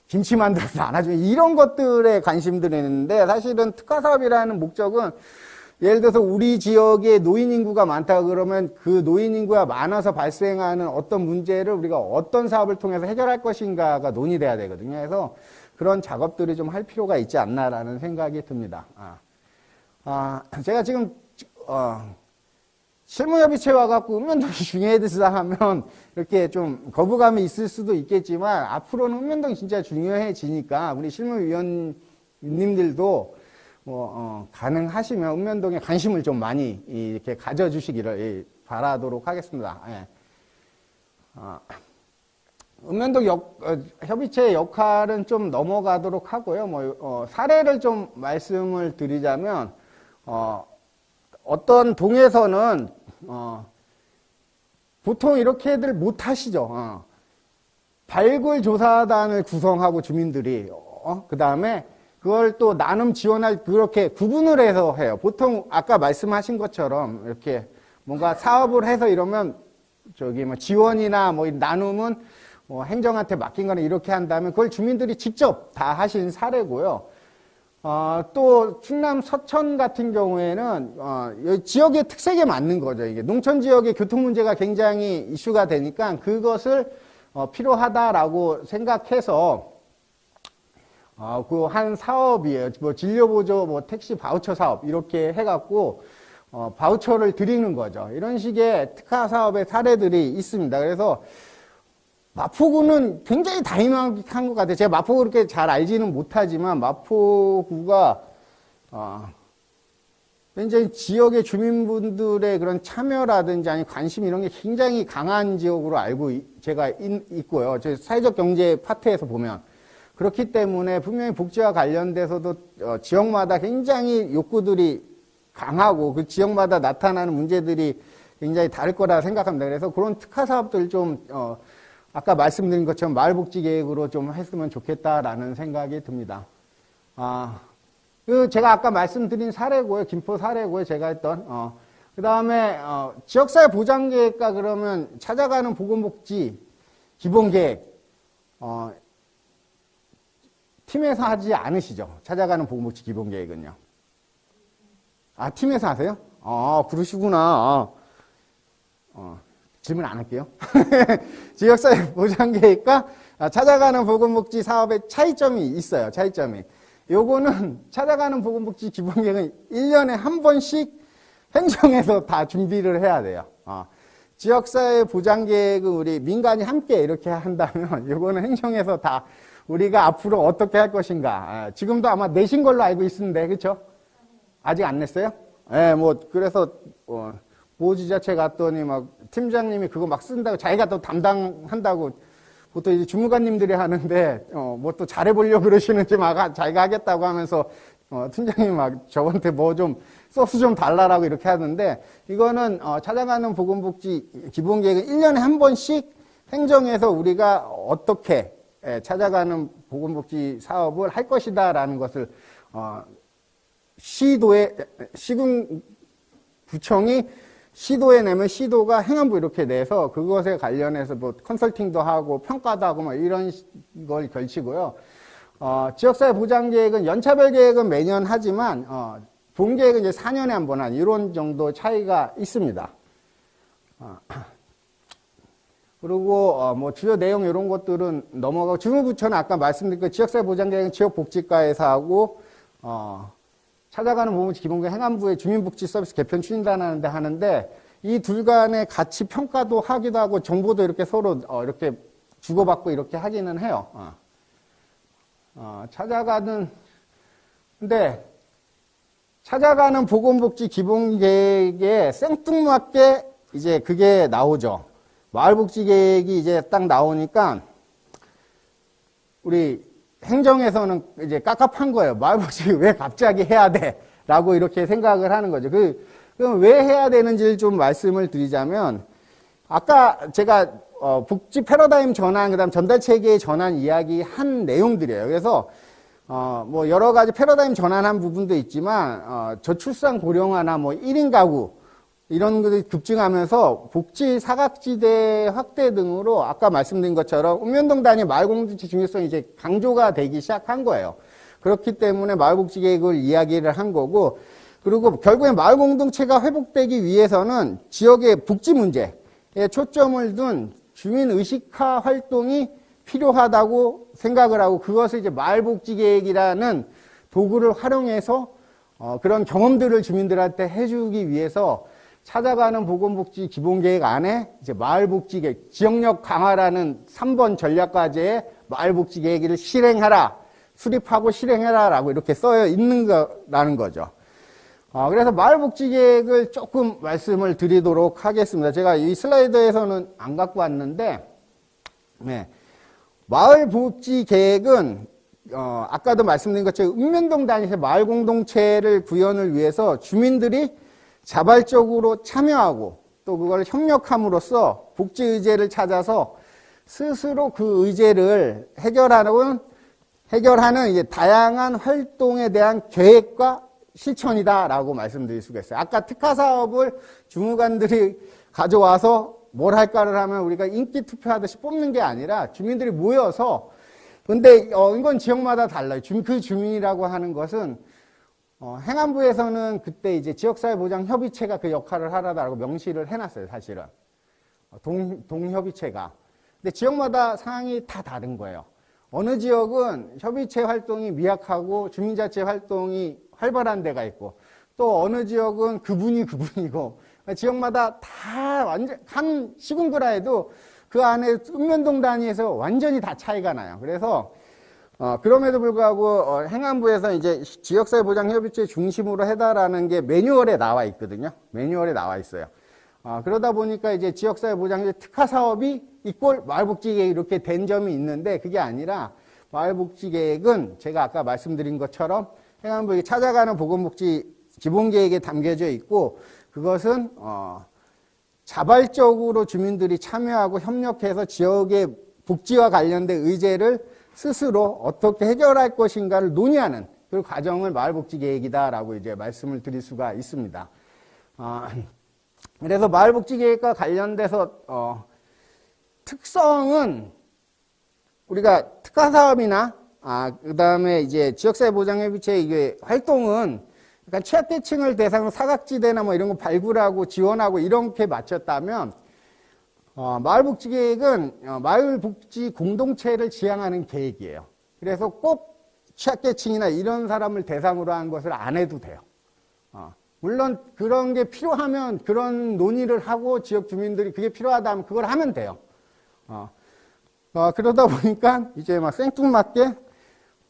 김치 만들어서 나눠주면 이런 것들에 관심들이 있는데 사실은 특화사업이라는 목적은 예를 들어서 우리 지역에 노인 인구가 많다 그러면 그 노인 인구가 많아서 발생하는 어떤 문제를 우리가 어떤 사업을 통해서 해결할 것인가가 논의돼야 되거든요. 그래서 그런 작업들이 좀 할 필요가 있지 않나라는 생각이 듭니다. 제가 지금 실무협의체 와갖고 읍면동이 중요해지다 하면 이렇게 좀 거부감이 있을 수도 있겠지만 앞으로는 읍면동이 진짜 중요해지니까 우리 실무위원님들도 가능하시면 읍면동에 관심을 좀 많이 이렇게 가져주시기를 바라도록 하겠습니다. 예. 읍면동 협의체의 역할은 좀 넘어가도록 하고요. 사례를 좀 말씀을 드리자면, 어떤 동에서는, 보통 이렇게들 못 하시죠. 발굴조사단을 구성하고 주민들이, 그 다음에 그걸 또 나눔 지원할 그렇게 구분을 해서 해요. 보통 아까 말씀하신 것처럼 이렇게 뭔가 사업을 해서 이러면 뭐 지원이나 뭐 나눔은 행정한테 맡긴 거는 이렇게 한다면 그걸 주민들이 직접 다 하신 사례고요. 또 충남 서천 같은 경우에는 지역의 특색에 맞는 거죠. 이게 농촌 지역의 교통 문제가 굉장히 이슈가 되니까 그것을 필요하다라고 생각해서 그 한 사업이에요. 뭐 진료보조, 뭐 택시 바우처 사업 이렇게 해갖고 바우처를 드리는 거죠. 이런 식의 특화 사업의 사례들이 있습니다. 그래서 마포구는 굉장히 다이나믹한 것 같아요. 제가 마포구 그렇게 잘 알지는 못하지만 마포구가 굉장히 지역의 주민분들의 그런 참여라든지 아니 관심 이런 게 굉장히 강한 지역으로 알고 제가 있고요. 저 사회적 경제 파트에서 보면 그렇기 때문에 분명히 복지와 관련돼서도 지역마다 굉장히 욕구들이 강하고 그 지역마다 나타나는 문제들이 굉장히 다를 거라 생각합니다. 그래서 그런 특화 사업들 좀 아까 말씀드린 것처럼 마을복지 계획으로 좀 했으면 좋겠다라는 생각이 듭니다. 제가 아까 말씀드린 사례고요. 김포 사례고요. 제가 했던. 그 다음에, 지역사회 보장계획과 그러면 찾아가는 보건복지 기본계획, 팀에서 하지 않으시죠? 찾아가는 보건복지 기본계획은요. 팀에서 하세요? 그러시구나. 질문 안 할게요. 지역사회 보장계획과 찾아가는 보건복지 사업의 차이점이 있어요. 차이점이. 요거는 찾아가는 보건복지 기본계획은 1년에 한 번씩 행정에서 다 준비를 해야 돼요. 지역사회 보장계획은 우리 민간이 함께 이렇게 한다면 요거는 행정에서 다 우리가 앞으로 어떻게 할 것인가. 지금도 아마 내신 걸로 알고 있는데, 그쵸? 아직 안 냈어요? 예, 그래서, 보호지자체 갔더니 막 팀장님이 그거 막 쓴다고 자기가 또 담당한다고 보통 이제 주무관님들이 하는데 뭐 또 잘해보려고 그러시는지 막 자기가 하겠다고 하면서 팀장님이 막 저한테 뭐 좀 소스 좀 달라라고 이렇게 하는데, 이거는 찾아가는 보건복지 기본계획은 1년에 한 번씩 행정에서 우리가 어떻게 찾아가는 보건복지 사업을 할 것이다라는 것을 구청이 시도에 내면 시도가 행안부 이렇게 내서 그것에 관련해서 뭐 컨설팅도 하고 평가도 하고 뭐 이런 걸 걸치고요. 지역사회 보장계획은 연차별 계획은 매년 하지만 본계획은 이제 4년에 한 번 한 이런 정도 차이가 있습니다. 그리고 뭐 주요 내용 이런 것들은 넘어가고, 주무부처는 아까 말씀드린 그 지역사회 보장계획은 지역복지과에서 하고 찾아가는 보건복지 기본계획 행안부의 주민복지 서비스 개편 추진단하는데 하는데, 이 둘 간에 같이 평가도 하기도 하고 정보도 이렇게 서로 이렇게 주고받고 이렇게 하기는 해요. 근데 찾아가는 보건복지 기본계획에 생뚱맞게 이제 그게 나오죠. 마을복지계획이 이제 딱 나오니까 우리 행정에서는 이제 깝깝한 거예요. 마을복지 왜 갑자기 해야 돼? 라고 이렇게 생각을 하는 거죠. 그럼 왜 해야 되는지를 좀 말씀을 드리자면, 아까 제가 복지 패러다임 전환, 그 다음 전달 체계의 전환 이야기 한 내용들이에요. 그래서 뭐 여러 가지 패러다임 전환한 부분도 있지만 저출산 고령화나 뭐 1인 가구 이런 것들이 급증하면서 복지 사각지대 확대 등으로 아까 말씀드린 것처럼 읍면동 단위 마을공동체 중요성이 이제 강조가 되기 시작한 거예요. 그렇기 때문에 마을복지계획을 이야기를 한 거고, 그리고 결국에 마을공동체가 회복되기 위해서는 지역의 복지 문제에 초점을 둔 주민의식화 활동이 필요하다고 생각을 하고, 그것을 이제 마을복지계획이라는 도구를 활용해서 그런 경험들을 주민들한테 해주기 위해서 찾아가는 보건복지 기본계획 안에 이제 마을복지계획, 지역력 강화라는 3번 전략과제에 마을복지계획을 실행하라, 수립하고 실행해라라고 이렇게 써 있는 거라는 거죠. 그래서 마을복지계획을 조금 말씀을 드리도록 하겠습니다. 제가 이 슬라이드에서는 안 갖고 왔는데, 네. 마을복지계획은 아까도 말씀드린 것처럼 읍면동 단위에서 마을공동체를 구현을 위해서 주민들이 자발적으로 참여하고 또 그걸 협력함으로써 복지의제를 찾아서 스스로 그 의제를 해결하는 이제 다양한 활동에 대한 계획과 실천이다라고 말씀드릴 수가 있어요. 아까 특화사업을 주무관들이 가져와서 뭘 할까를 하면 우리가 인기 투표하듯이 뽑는 게 아니라 주민들이 모여서, 근데 이건 지역마다 달라요. 그 주민이라고 하는 것은 행안부에서는 그때 이제 지역사회보장협의체가 그 역할을 하라고 명시를 해놨어요, 사실은. 동협의체가. 근데 지역마다 상황이 다 다른 거예요. 어느 지역은 협의체 활동이 미약하고 주민자치 활동이 활발한 데가 있고, 또 어느 지역은 그분이고, 지역마다 다 완전, 한 시군구라 해도 그 안에 읍면동 단위에서 완전히 다 차이가 나요. 그래서 그럼에도 불구하고 행안부에서 이제 지역사회보장협의체 중심으로 해달라는 게 매뉴얼에 나와 있거든요. 매뉴얼에 나와 있어요. 그러다 보니까 이제 지역사회보장협의체 특화사업이 이꼴 마을복지계획 이렇게 된 점이 있는데, 그게 아니라 마을복지계획은 제가 아까 말씀드린 것처럼 행안부에 찾아가는 보건복지 기본계획에 담겨져 있고, 그것은 자발적으로 주민들이 참여하고 협력해서 지역의 복지와 관련된 의제를 스스로 어떻게 해결할 것인가를 논의하는 그 과정을 마을복지계획이다라고 이제 말씀을 드릴 수가 있습니다. 그래서 마을복지계획과 관련돼서 특성은 우리가 특화사업이나 그 다음에 이제 지역사회보장협의체 이게 활동은 그러니까 취약계층을 대상으로 사각지대나 뭐 이런 거 발굴하고 지원하고 이렇게 맞췄다면, 마을복지계획은 마을복지 공동체를 지향하는 계획이에요. 그래서 꼭 취약계층이나 이런 사람을 대상으로 한 것을 안 해도 돼요. 물론 그런 게 필요하면 그런 논의를 하고 지역 주민들이 그게 필요하다 하면 그걸 하면 돼요. 그러다 보니까 이제 막 생뚱맞게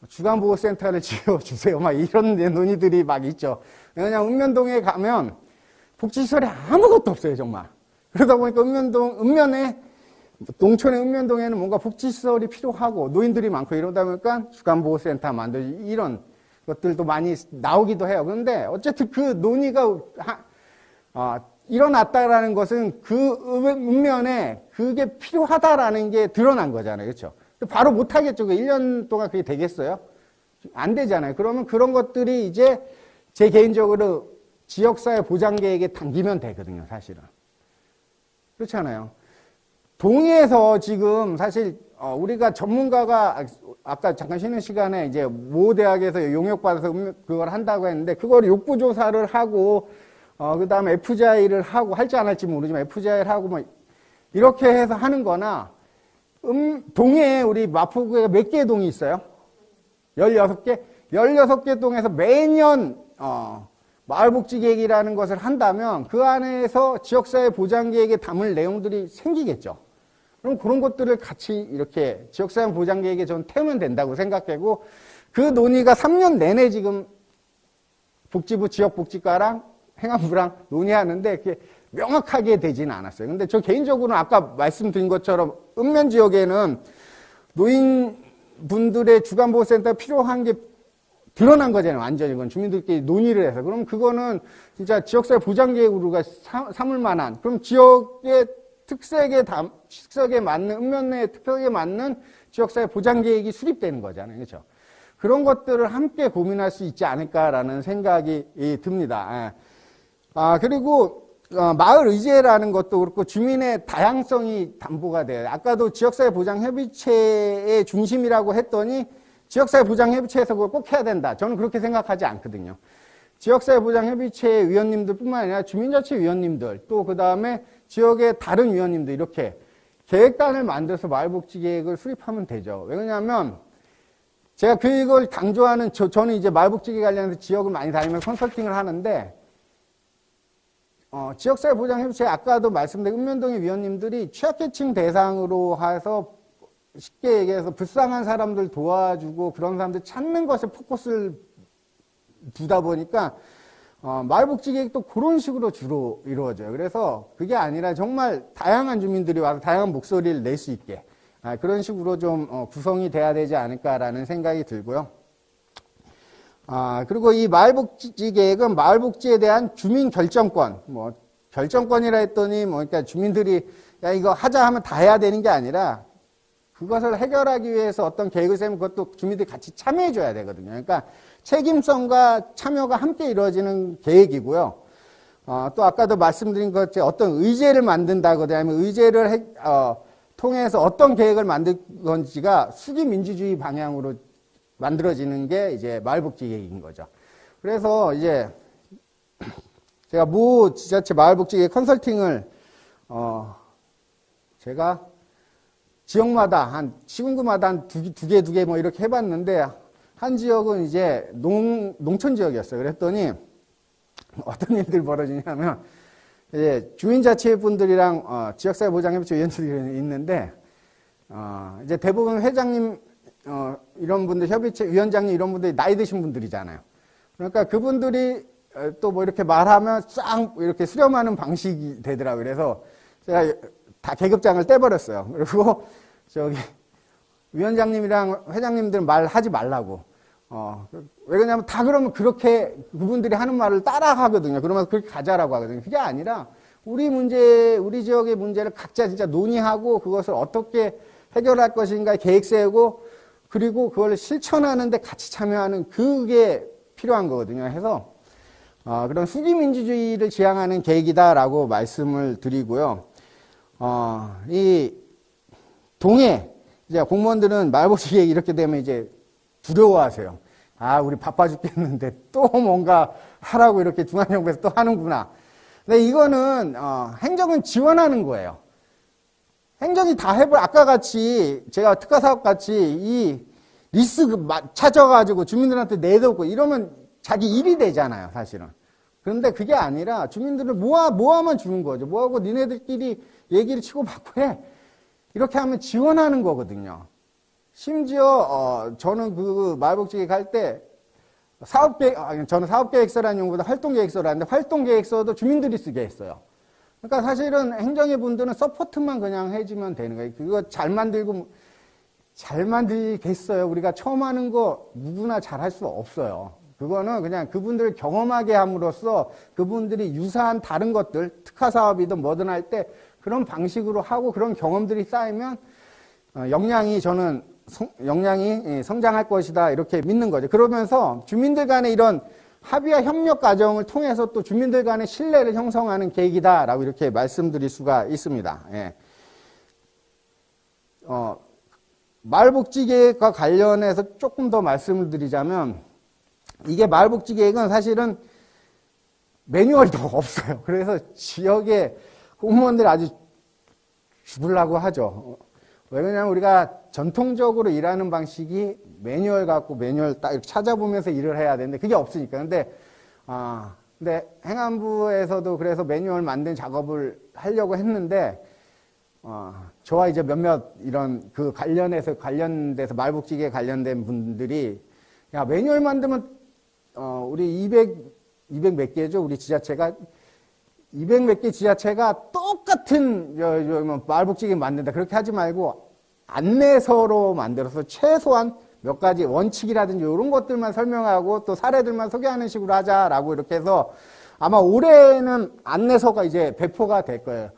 주간보호센터를 지어주세요. 막 이런 논의들이 막 있죠. 왜냐하면 읍면동에 가면 복지시설이 아무것도 없어요, 정말. 그러다 보니까 농촌의 읍면동에는 뭔가 복지시설이 필요하고 노인들이 많고 이러다 보니까 주간보호센터 만들지 이런. 것들도 많이 나오기도 해요. 그런데 어쨌든 그 논의가 일어났다라는 것은 그 문면에 그게 필요하다라는 게 드러난 거잖아요. 그렇죠? 바로 못하겠죠. 1년 동안 그게 되겠어요? 안 되잖아요. 그러면 그런 것들이 이제 제 개인적으로 지역사회 보장계획에 담기면 되거든요. 사실은. 그렇잖아요. 동의해서 지금 사실 우리가 전문가가 아까 잠깐 쉬는 시간에 이제 모 대학에서 용역받아서 그걸 한다고 했는데 그걸 욕구조사를 하고 그 다음에 FGI를 하고 할지 안 할지 모르지만 FGI를 하고 뭐 이렇게 해서 하는 거나 동해에 우리 마포구에 몇 개의 동이 있어요? 16개? 16개 동에서 매년 마을복지계획이라는 것을 한다면 그 안에서 지역사회 보장계획에 담을 내용들이 생기겠죠. 그럼 그런 것들을 같이 이렇게 지역사회 보장계획에 전 태우면 된다고 생각하고 그 논의가 3년 내내 지금 복지부 지역복지과랑 행안부랑 논의하는데 그게 명확하게 되지는 않았어요. 근데 저 개인적으로는 아까 말씀드린 것처럼 읍면 지역에는 노인분들의 주간보호센터가 필요한 게 드러난 거잖아요. 완전히 그건 주민들끼리 논의를 해서. 그럼 그거는 진짜 지역사회 보장계획으로가 삼을 만한, 그럼 지역의 특색에 맞는, 읍면 내 특색에 맞는 지역사회 보장계획이 수립되는 거잖아요. 그렇죠? 그런 것들을 함께 고민할 수 있지 않을까라는 생각이 듭니다. 그리고 마을 의제라는 것도 그렇고 주민의 다양성이 담보가 돼요. 아까도 지역사회 보장협의체의 중심이라고 했더니 지역사회 보장협의체에서 그걸 꼭 해야 된다. 저는 그렇게 생각하지 않거든요. 지역사회 보장협의체 위원님들 뿐만 아니라 주민자치위원님들 또 그 다음에 지역의 다른 위원님들 이렇게 계획단을 만들어서 마을복지계획을 수립하면 되죠. 왜냐하면 제가 그걸 강조하는 저는 이제 마을복지계획 관련해서 지역을 많이 다니면서 컨설팅을 하는데 지역사회 보장협의체 아까도 말씀드린 읍면동의 위원님들이 취약계층 대상으로 해서 쉽게 얘기해서 불쌍한 사람들 도와주고 그런 사람들 찾는 것에 포커스를 두다 보니까 마을복지계획도 그런 식으로 주로 이루어져요. 그래서 그게 아니라 정말 다양한 주민들이 와서 다양한 목소리를 낼 수 있게 그런 식으로 좀 구성이 돼야 되지 않을까라는 생각이 들고요. 그리고 이 마을복지계획은 마을복지에 대한 주민 결정권, 결정권이라 했더니 그러니까 주민들이 야 이거 하자 하면 다 해야 되는 게 아니라 그것을 해결하기 위해서 어떤 계획을 세우면 그것도 주민들이 같이 참여해 줘야 되거든요. 그러니까 책임성과 참여가 함께 이루어지는 계획이고요. 또 아까도 말씀드린 것처럼 어떤 의제를 만든다거나 아니면 의제를 통해서 어떤 계획을 만들 건지가 수기민주주의 방향으로 만들어지는 게 이제 마을복지 계획인 거죠. 그래서 이제 제가 모 지자체 마을복지 계획 컨설팅을 제가 지역마다 한 시군구마다 한 두 개 뭐 이렇게 해봤는데 한 지역은 이제 농촌 지역이었어요. 그랬더니 어떤 일들이 벌어지냐면 이제 주민자치분들이랑 지역사회 보장협의체 위원들이 있는데 이제 대부분 회장님 이런 분들 협의체 위원장님 이런 분들이 나이 드신 분들이잖아요. 그러니까 그분들이 또 뭐 이렇게 말하면 싹 이렇게 수렴하는 방식이 되더라고요. 그래서 제가 다 계급장을 떼버렸어요. 그리고 저기 위원장님이랑 회장님들 말하지 말라고. 왜 그러냐면 다 그러면 그렇게 그분들이 하는 말을 따라 하거든요. 그러면 그렇게 가자라고 하거든요. 그게 아니라 우리 지역의 문제를 각자 진짜 논의하고 그것을 어떻게 해결할 것인가 계획 세우고 그리고 그걸 실천하는데 같이 참여하는 그게 필요한 거거든요. 해서 그런 수기민주주의를 지향하는 계획이다라고 말씀을 드리고요. 이 동해 이제 공무원들은 마을복지 계획 이렇게 되면 이제 두려워하세요. 우리 바빠 죽겠는데 또 뭔가 하라고 이렇게 중앙정부에서 또 하는구나. 근데 이거는 행정은 지원하는 거예요. 행정이 다 해볼 아까 같이 제가 특화사업 같이 이 리스 찾아가지고 주민들한테 내놓고 이러면 자기 일이 되잖아요, 사실은. 그런데 그게 아니라 주민들을 모아만 주는 거죠. 모아고 니네들끼리 얘기를 치고받고 해. 이렇게 하면 지원하는 거거든요. 심지어 저는 그 마을복지계획 할 때 저는 사업계획서라는 용어보다 활동계획서를 하는데 활동계획서도 주민들이 쓰게 했어요. 그러니까 사실은 행정의 분들은 서포트만 그냥 해주면 되는 거예요. 그거 잘 만들고 잘 만들겠어요. 우리가 처음 하는 거 누구나 잘 할 수 없어요. 그거는 그냥 그분들 경험하게 함으로써 그분들이 유사한 다른 것들, 특화 사업이든 뭐든 할 때 그런 방식으로 하고 그런 경험들이 쌓이면 역량이 성장할 것이다 이렇게 믿는 거죠. 그러면서 주민들 간의 이런 합의와 협력 과정을 통해서 또 주민들 간의 신뢰를 형성하는 계획이다라고 이렇게 말씀드릴 수가 있습니다. 예. 마을복지계획과 관련해서 조금 더 말씀을 드리자면 이게 마을복지계획은 사실은 매뉴얼도 없어요. 그래서 지역의 공무원들이 아주 죽으려고 하죠. 왜냐하면 우리가 전통적으로 일하는 방식이 매뉴얼 갖고 매뉴얼 딱 이렇게 찾아보면서 일을 해야 되는데 그게 없으니까. 근데 행안부에서도 그래서 매뉴얼 만든 작업을 하려고 했는데 저와 이제 몇몇 이런 그 관련돼서 마을복지계에 관련된 분들이 야, 매뉴얼 만들면 우리 200 몇 개죠? 우리 지자체가 200 몇 개 지자체가 똑같은 마을복지계 만든다. 그렇게 하지 말고 안내서로 만들어서 최소한 몇 가지 원칙이라든지 이런 것들만 설명하고 또 사례들만 소개하는 식으로 하자라고 이렇게 해서 아마 올해는 안내서가 이제 배포가 될 거예요.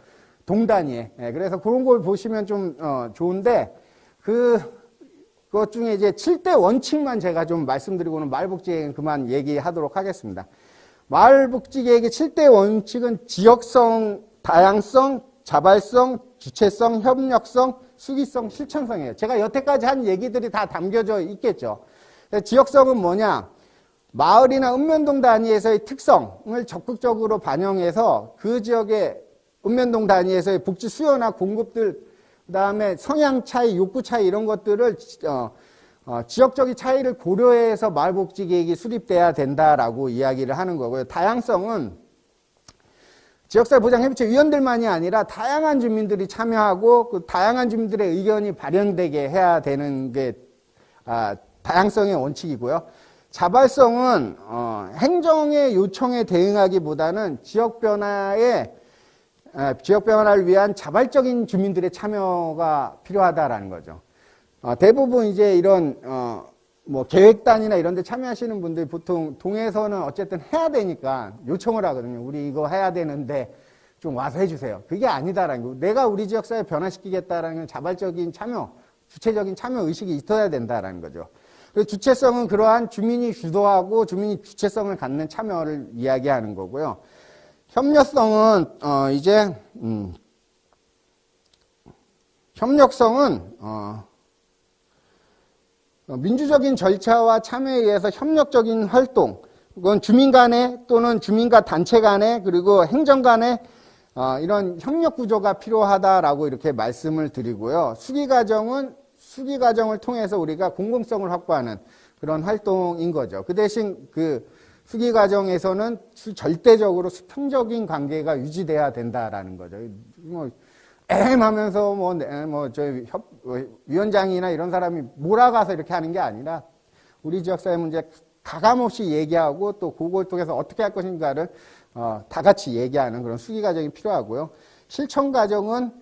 동단위에. 그래서 그런 걸 보시면 좀 좋은데 그것 중에 이제 7대 원칙만 제가 좀 말씀드리고는 마을복지계획은 그만 얘기하도록 하겠습니다. 마을복지계획의 7대 원칙은 지역성, 다양성, 자발성, 주체성, 협력성, 수기성, 실천성이에요. 제가 여태까지 한 얘기들이 다 담겨져 있겠죠. 지역성은 뭐냐? 마을이나 읍면동 단위에서의 특성을 적극적으로 반영해서 그 지역의 읍면동 단위에서의 복지 수요나 공급들, 그 다음에 성향 차이, 욕구 차이 이런 것들을 지역적인 차이를 고려해서 마을복지계획이 수립돼야 된다라고 이야기를 하는 거고요. 다양성은 지역사회보장협의체 위원들만이 아니라 다양한 주민들이 참여하고 그 다양한 주민들의 의견이 발현되게 해야 되는 게 다양성의 원칙이고요. 자발성은 행정의 요청에 대응하기보다는 지역 변화를 위한 자발적인 주민들의 참여가 필요하다라는 거죠. 대부분 이제 이런 뭐 계획단이나 이런 데 참여하시는 분들이 보통 동에서는 어쨌든 해야 되니까 요청을 하거든요. 우리 이거 해야 되는데 좀 와서 해주세요. 그게 아니다라는 거. 내가 우리 지역사회 변화시키겠다라는 건 자발적인 참여, 주체적인 참여 의식이 있어야 된다라는 거죠. 그리고 주체성은 그러한 주민이 주도하고 주민이 주체성을 갖는 참여를 이야기하는 거고요. 협력성은 민주적인 절차와 참여에 의해서 협력적인 활동, 그건 주민 간에 또는 주민과 단체 간에 그리고 행정 간에 이런 협력 구조가 필요하다라고 이렇게 말씀을 드리고요. 수기 과정을 통해서 우리가 공공성을 확보하는 그런 활동인 거죠. 그 대신 그 수기 과정에서는 절대적으로 수평적인 관계가 유지돼야 된다라는 거죠. 하면서 위원장이나 이런 사람이 몰아가서 이렇게 하는 게 아니라 우리 지역사회 문제 가감없이 얘기하고 또 그걸 통해서 어떻게 할 것인가를 다 같이 얘기하는 그런 수기 과정이 필요하고요. 실천 과정은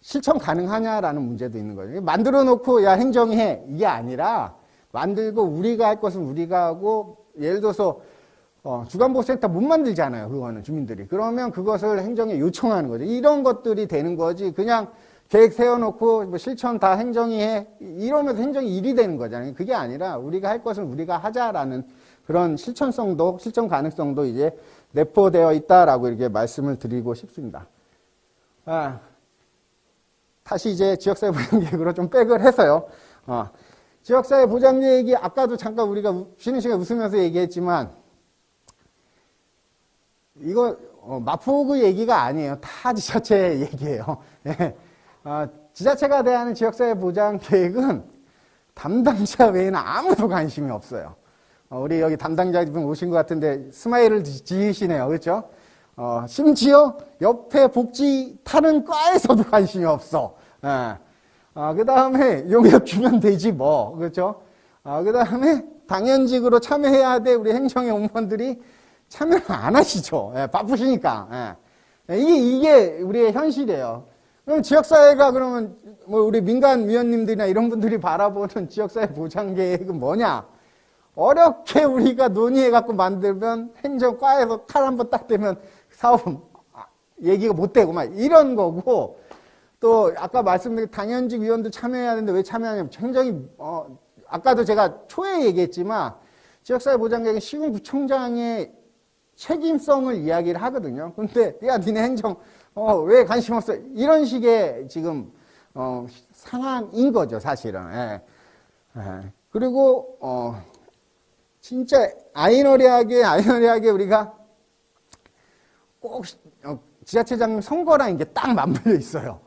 실천 가능하냐라는 문제도 있는 거죠. 만들어 놓고 야 행정이 해 이게 아니라 만들고 우리가 할 것은 우리가 하고 예를 들어서 주간보호센터 못 만들잖아요. 그거는 주민들이. 그러면 그것을 행정에 요청하는 거죠. 이런 것들이 되는 거지. 그냥 계획 세워놓고 뭐 실천 다 행정이 해. 이러면서 행정이 일이 되는 거잖아요. 그게 아니라 우리가 할 것은 우리가 하자라는 그런 실천 가능성도 이제 내포되어 있다라고 이렇게 말씀을 드리고 싶습니다. 다시 이제 지역사회 보장계획으로 좀 백을 해서요. 지역사회 보장계획이 아까도 잠깐 우리가 쉬는 시간에 웃으면서 얘기했지만 이거 마포구 얘기가 아니에요. 타 지자체 얘기예요. 네. 지자체가 대하는 지역사회 보장 계획은 담당자 외에는 아무도 관심이 없어요. 우리 여기 담당자분 오신 것 같은데 스마일을 지으시네요. 그렇죠? 심지어 옆에 복지 타는 과에서도 관심이 없어. 그 다음에 용역 주면 되지 뭐. 그렇죠? 그 다음에 당연직으로 참여해야 돼. 우리 행정의 공무원들이 참여를 안 하시죠. 바쁘시니까. 이게 우리의 현실이에요. 그럼 지역사회가 그러면 뭐 우리 민간 위원님들이나 이런 분들이 바라보는 지역사회 보장 계획은 뭐냐? 어렵게 우리가 논의해갖고 만들면 행정과에서 칼 한번 딱 대면 사업은 얘기가 못 되고 막 이런 거고, 또 아까 말씀드린 당연직 위원도 참여해야 되는데 왜 참여하냐면 행정이 아까도 제가 초에 얘기했지만 지역사회 보장계획은 시군구청장의 책임성을 이야기를 하거든요. 근데 야 니네 행정 왜 관심 없어? 이런 식의 지금 상황인 거죠, 사실은. 예. 예. 그리고 진짜 아이러리하게 우리가 꼭 지자체장 선거랑 이게 딱 맞물려 있어요.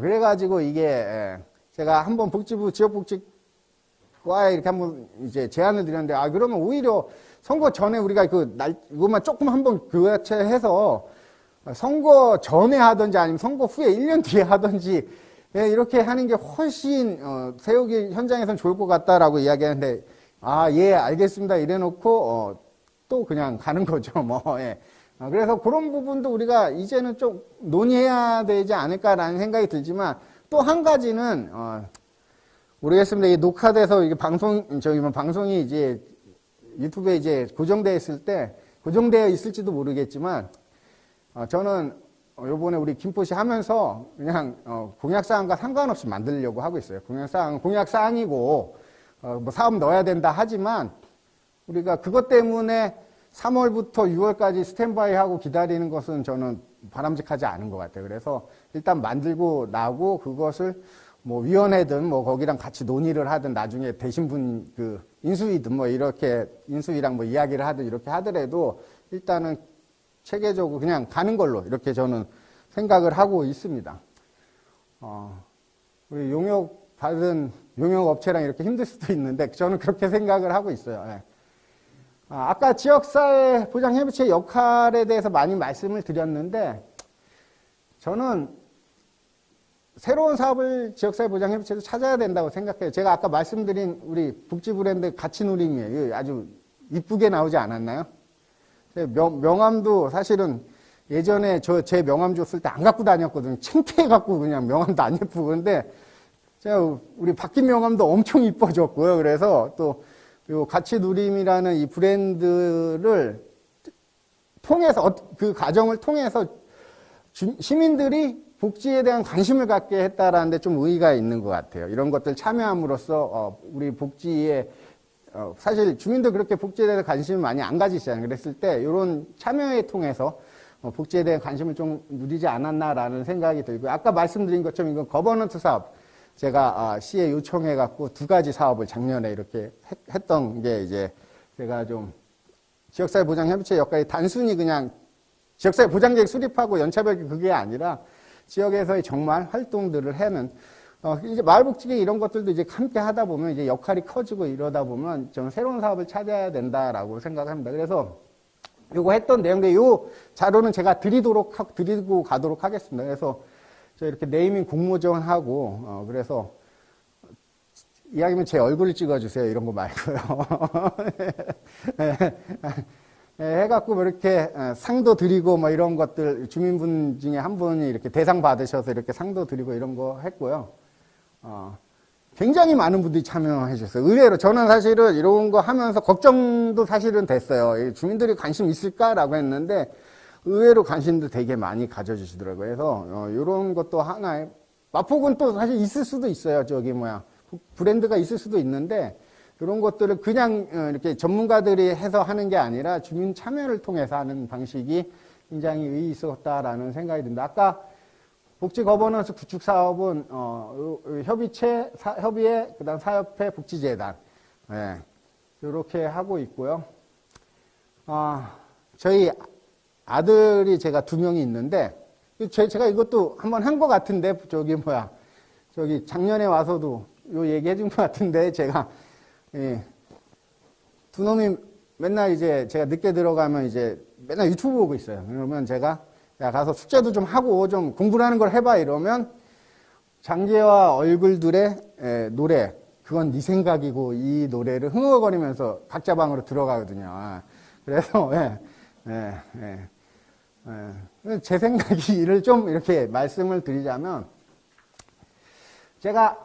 그래가지고 이게 제가 한번 복지부 지역복지과에 이렇게 한번 이제 제안을 드렸는데, 그러면 오히려 선거 전에 우리가 이것만 조금 한번 교체해서 선거 전에 하든지 아니면 선거 후에 1년 뒤에 하든지 이렇게 하는 게 훨씬 세우기 현장에선 좋을 것 같다라고 이야기하는데, 예, 알겠습니다. 이래놓고 또 그냥 가는 거죠. 뭐. 예. 그래서 그런 부분도 우리가 이제는 좀 논의해야 되지 않을까라는 생각이 들지만, 또 한 가지는 모르겠습니다. 이게 녹화돼서 이게 방송이 이제 유튜브에 이제 고정되어 있을지도 모르겠지만, 저는 요번에 우리 김포시 하면서 그냥 공약사항과 상관없이 만들려고 하고 있어요. 공약사항이고 뭐 사업 넣어야 된다 하지만 우리가 그것 때문에 3월부터 6월까지 스탠바이 하고 기다리는 것은 저는 바람직하지 않은 것 같아요. 그래서 일단 만들고 나고 그것을 뭐 위원회든 뭐 거기랑 같이 논의를 하든 나중에 되신 분 인수위든 뭐 이렇게 인수위랑 뭐 이야기를 하든 이렇게 하더라도 일단은 체계적으로 그냥 가는 걸로 이렇게 저는 생각을 하고 있습니다. 우리 용역받은 용역업체랑 이렇게 힘들 수도 있는데 저는 그렇게 생각을 하고 있어요. 예. 아까 지역사회 보장협의체 역할에 대해서 많이 말씀을 드렸는데, 저는 새로운 사업을 지역사회 보장협의체에서 찾아야 된다고 생각해요. 제가 아까 말씀드린 우리 복지 브랜드 가치누림이에요. 아주 이쁘게 나오지 않았나요? 명함도 사실은 예전에 제 명함 줬을 때 안 갖고 다녔거든요. 창피해갖고 그냥 명함도 안 예쁘고. 근데 제가 우리 바뀐 명함도 엄청 이뻐졌고요. 그래서 또 요 가치누림이라는 이 브랜드를 통해서, 그 과정을 통해서 시민들이 복지에 대한 관심을 갖게 했다라는 데 좀 의의가 있는 것 같아요. 이런 것들 참여함으로써 우리 복지에 사실 주민들 그렇게 복지에 대해서 관심을 많이 안 가지시잖아요. 그랬을 때 이런 참여에 통해서 복지에 대한 관심을 좀 누리지 않았나라는 생각이 들고요. 아까 말씀드린 것처럼 이건 거버넌트 사업, 제가 시에 요청해갖고 2가지 사업을 작년에 이렇게 했던 게, 이제 제가 좀 지역사회 보장협의체 역할이 단순히 그냥 지역사회 보장계획 수립하고 연차별 그게 아니라 지역에서의 정말 활동들을 하는, 이제 마을복지계 이런 것들도 이제 함께 하다 보면 이제 역할이 커지고 이러다 보면 저는 새로운 사업을 찾아야 된다라고 생각합니다. 그래서 요거 했던 내용들, 요 자료는 제가 드리고 가도록 하겠습니다. 그래서 저 이렇게 네이밍 공모전하고, 그래서 이야기면 제 얼굴을 찍어주세요. 이런 거 말고요. 해갖고 뭐 이렇게 상도 드리고 뭐 이런 것들, 주민분 중에 한 분이 이렇게 대상 받으셔서 이렇게 상도 드리고 이런 거 했고요. 굉장히 많은 분들이 참여해 주셨어요. 의외로 저는 사실은 이런 거 하면서 걱정도 사실은 됐어요. 주민들이 관심 있을까라고 했는데 의외로 관심도 되게 많이 가져주시더라고요. 그래서 이런 것도 하나의 마폭은 또 사실 있을 수도 있어요. 브랜드가 있을 수도 있는데 이런 것들을 그냥 이렇게 전문가들이 해서 하는 게 아니라 주민 참여를 통해서 하는 방식이 굉장히 의의 있었다라는 생각이 듭니다. 아까 복지 거버넌스 구축 사업은 협의회, 그다음 사협회, 복지재단, 이렇게 하고 있고요. 저희 아들이 제가 2명이 있는데, 제가 이것도 한번 한 것 같은데, 작년에 와서도 요 얘기 해준 것 같은데, 제가, 2놈이 맨날 이제 제가 늦게 들어가면 이제 맨날 유튜브 보고 있어요. 그러면 제가, 야, 가서 숙제도 좀 하고 좀 공부를 하는 걸 해봐. 이러면 장기와 얼굴들의 노래, 그건 네 생각이고 이 노래를 흥얼거리면서 각자 방으로 들어가거든요. 그래서, 예. 제 생각을 좀 이렇게 말씀을 드리자면, 제가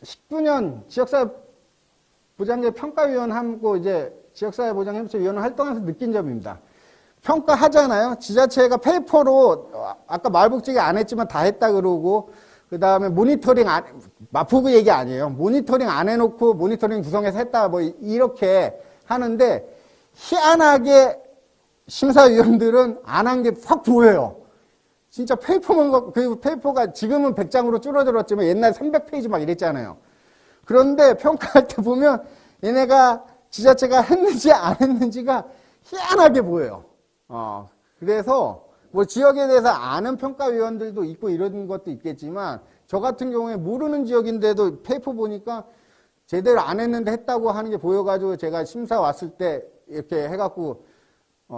19년 지역사회 보장제 평가위원하고 이제 지역사회 보장협의체위원회 활동하면서 느낀 점입니다. 평가하잖아요. 지자체가 페이퍼로 아까 말복지기 안 했지만 다 했다 그러고, 그 다음에 모니터링 마포구 얘기 아니에요. 모니터링 안 해놓고 모니터링 구성해서 했다 뭐 이렇게 하는데, 희한하게 심사위원들은 안 한 게 확 보여요. 진짜 페이퍼만, 그 페이퍼가 지금은 100장으로 줄어들었지만 옛날에 300페이지 막 이랬잖아요. 그런데 평가할 때 보면 얘네가 지자체가 했는지 안 했는지가 희한하게 보여요. 그래서 뭐 지역에 대해서 아는 평가위원들도 있고 이런 것도 있겠지만, 저 같은 경우에 모르는 지역인데도 페이퍼 보니까 제대로 안 했는데 했다고 하는 게 보여가지고 제가 심사 왔을 때 이렇게 해갖고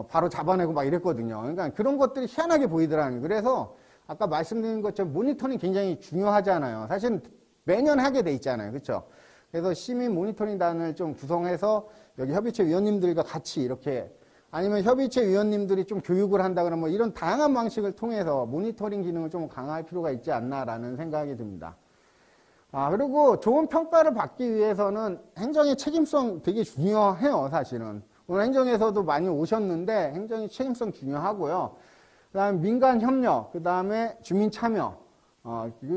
바로 잡아내고 막 이랬거든요. 그러니까 그런 것들이 희한하게 보이더라고요. 그래서 아까 말씀드린 것처럼 모니터링 굉장히 중요하잖아요. 사실은 매년 하게 돼 있잖아요. 그렇죠? 그래서 시민 모니터링단을 좀 구성해서 여기 협의체 위원님들과 같이 이렇게, 아니면 협의체 위원님들이 좀 교육을 한다 그러면 뭐 이런 다양한 방식을 통해서 모니터링 기능을 좀 강화할 필요가 있지 않나라는 생각이 듭니다. 그리고 좋은 평가를 받기 위해서는 행정의 책임성 되게 중요해요, 사실은. 오늘 행정에서도 많이 오셨는데 행정의 책임성 중요하고요. 그 다음에 민간 협력, 그 다음에 주민 참여.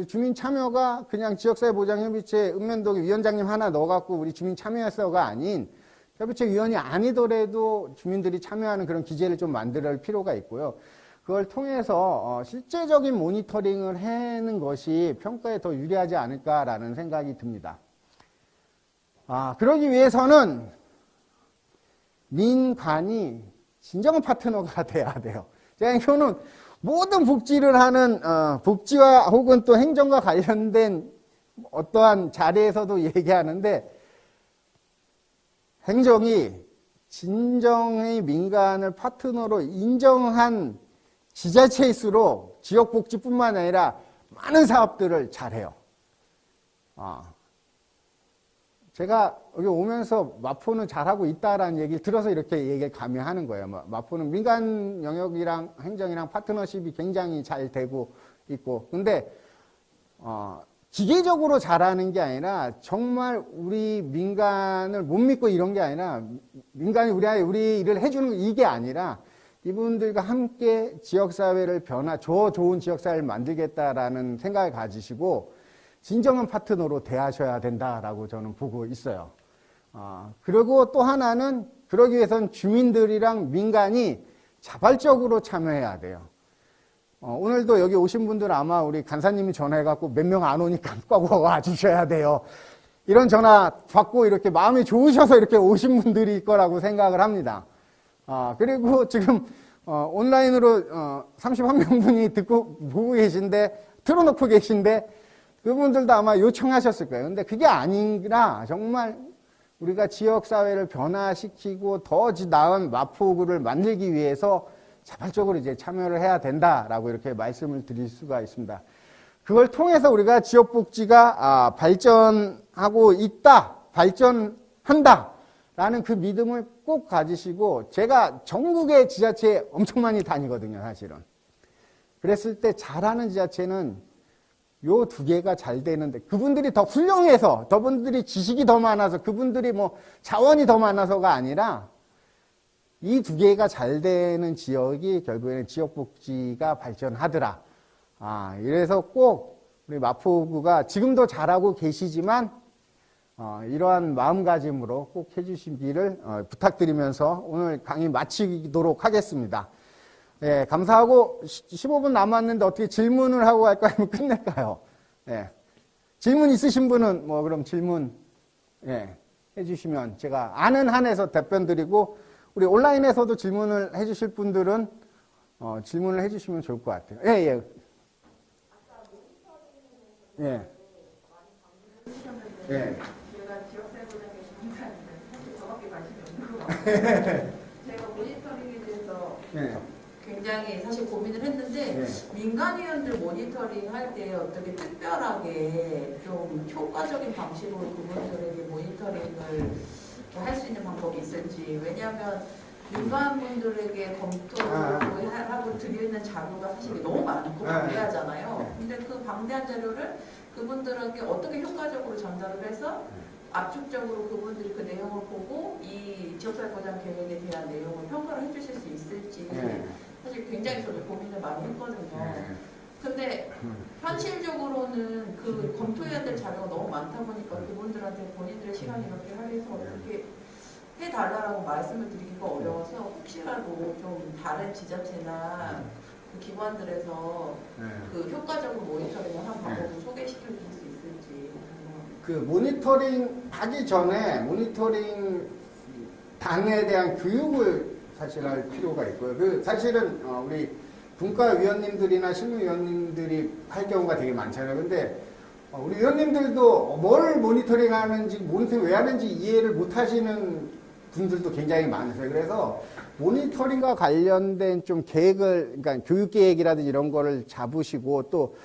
주민 참여가 그냥 지역사회 보장협의체 읍면동에 위원장님 하나 넣어갖고 우리 주민 참여해서가 아닌, 협의체 위원이 아니더라도 주민들이 참여하는 그런 기제를 좀 만들 필요가 있고요. 그걸 통해서 실제적인 모니터링을 하는 것이 평가에 더 유리하지 않을까라는 생각이 듭니다. 그러기 위해서는 민간이 진정한 파트너가 돼야 돼요. 제가 이거는 모든 복지를 하는 복지와 혹은 또 행정과 관련된 어떠한 자리에서도 얘기하는데, 행정이 진정의 민간을 파트너로 인정한 지자체일수록 지역복지뿐만 아니라 많은 사업들을 잘해요. 제가 여기 오면서 마포는 잘하고 있다라는 얘기를 들어서 이렇게 얘기를 감히 하는 거예요. 마포는 민간 영역이랑 행정이랑 파트너십이 굉장히 잘 되고 있고, 근데 기계적으로 잘하는 게 아니라 정말 우리 민간을 못 믿고 이런 게 아니라, 민간이 우리 일을 해주는 이게 아니라 이분들과 함께 지역사회를 더 좋은 지역사회를 만들겠다라는 생각을 가지시고 진정한 파트너로 대하셔야 된다라고 저는 보고 있어요. 그리고 또 하나는, 그러기 위해서는 주민들이랑 민간이 자발적으로 참여해야 돼요. 오늘도 여기 오신 분들 아마 우리 간사님이 전화해갖고 몇 명 안 오니까 꼭 와주셔야 돼요. 이런 전화 받고 이렇게 마음이 좋으셔서 이렇게 오신 분들일 거라고 생각을 합니다. 그리고 지금 온라인으로 31명분이 보고 계신데, 틀어놓고 계신데, 그분들도 아마 요청하셨을 거예요. 근데 그게 아니라 정말 우리가 지역사회를 변화시키고 더 나은 마포구를 만들기 위해서 자발적으로 이제 참여를 해야 된다라고 이렇게 말씀을 드릴 수가 있습니다. 그걸 통해서 우리가 지역복지가 발전하고 있다, 발전한다 라는 그 믿음을 꼭 가지시고, 제가 전국의 지자체에 엄청 많이 다니거든요, 사실은. 그랬을 때 잘하는 지자체는 요 두 개가 잘 되는데, 그분들이 더 훌륭해서, 그분들이 지식이 더 많아서, 그분들이 뭐 자원이 더 많아서가 아니라 이 두 개가 잘 되는 지역이 결국에는 지역복지가 발전하더라. 이래서 꼭 우리 마포구가 지금도 잘하고 계시지만 이러한 마음가짐으로 꼭 해주시기를 부탁드리면서 오늘 강의 마치도록 하겠습니다. 예, 감사하고 15분 남았는데 어떻게 질문을 하고 갈까요? 아니면 끝낼까요? 예. 질문 있으신 분은 뭐 그럼 질문 해주시면 제가 아는 한에서 답변 드리고, 우리 온라인에서도 질문을 해주실 분들은 질문을 해주시면 좋을 것 같아요. 예. 예. 예. 제가 지역사회보장에 전문가인데 사실 저밖에 관심이 없는 것 같아요. 제가 모니터링에 대해서 굉장히 사실 고민을 했는데, 민간위원들 모니터링 할 때 어떻게 특별하게 좀 효과적인 방식으로 그분들에게 모니터링을 할 수 있는 방법이 있을지. 왜냐하면 민간분들에게 검토하고 드리는 자료가 사실 너무 많고 방대하잖아요. 근데 그 방대한 자료를 그분들에게 어떻게 효과적으로 전달을 해서 압축적으로 그분들이 그 내용을 보고 이 지역사회보장 계획에 대한 내용을 평가를 해주실 수 있을지 사실 굉장히 저도 고민을 많이 했거든요. 근데 현실적으로는 그 검토해야 될 자료가 너무 많다 보니까 그분들한테 본인들의 시간이 이렇게 할애해서 어떻게 해달라고 말씀을 드리기가 어려워서 혹시라도 좀 다른 지자체나 그 기관들에서 그 효과적으로 모니터링을 한 방법을 소개시켜 드릴 수 있을지. 그 모니터링 하기 전에 모니터링 단에 대한 교육을 사실 할 필요가 있고요. 그 사실은 우리 분과위원님들이나 실무위원님들이 할 경우가 되게 많잖아요. 근데 우리 위원님들도 뭘 모니터링 하는지, 모니터링 왜 하는지 이해를 못 하시는 분들도 굉장히 많으세요. 그래서 모니터링과 관련된 좀 계획을, 그러니까 교육 계획이라든지 이런 거를 잡으시고 또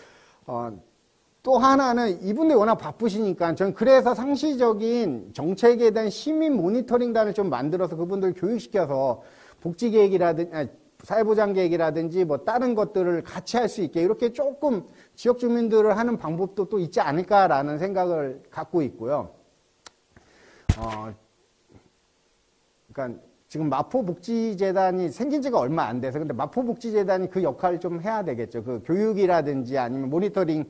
하나는 이분들이 워낙 바쁘시니까 저는 그래서 상시적인 정책에 대한 시민 모니터링단을 좀 만들어서 그분들 교육시켜서 복지계획이라든지 사회보장계획이라든지 뭐 다른 것들을 같이 할 수 있게 이렇게 조금 지역 주민들을 하는 방법도 또 있지 않을까라는 생각을 갖고 있고요. 그러니까 지금 마포복지재단이 생긴 지가 얼마 안 돼서 근데 마포복지재단이 그 역할을 좀 해야 되겠죠. 그 교육이라든지 아니면 모니터링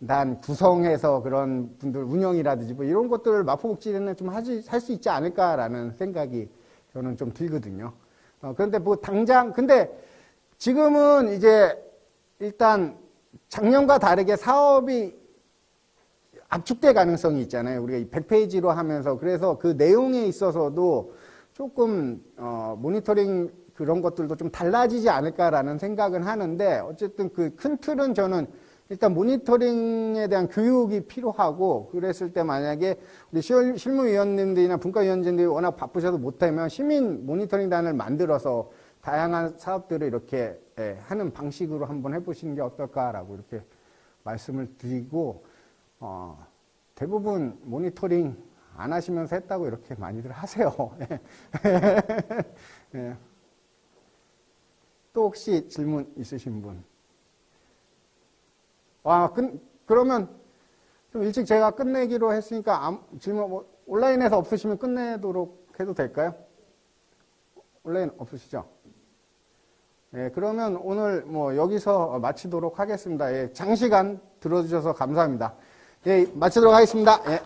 단 구성해서 그런 분들 운영이라든지 뭐 이런 것들을 마포복지재단은 좀 할 수 있지 않을까라는 생각이 저는 좀 들거든요. 그런데 뭐 당장 근데 지금은 이제 일단 작년과 다르게 사업이 압축될 가능성이 있잖아요. 우리가 100페이지로 하면서 그래서 그 내용에 있어서도 조금 모니터링 그런 것들도 좀 달라지지 않을까라는 생각은 하는데 어쨌든 그 큰 틀은 저는 일단 모니터링에 대한 교육이 필요하고 그랬을 때 만약에 우리 실무위원님들이나 분과위원님들이 워낙 바쁘셔도 못하면 시민 모니터링단을 만들어서 다양한 사업들을 이렇게 하는 방식으로 한번 해보시는 게 어떨까라고 이렇게 말씀을 드리고 대부분 모니터링 안 하시면서 했다고 이렇게 많이들 하세요. 예. 또 혹시 질문 있으신 분? 그러면 좀 일찍 제가 끝내기로 했으니까 질문 뭐 온라인에서 없으시면 끝내도록 해도 될까요? 온라인 없으시죠? 예, 그러면 오늘 뭐 여기서 마치도록 하겠습니다. 예, 장시간 들어주셔서 감사합니다. 예, 마치도록 하겠습니다. 예.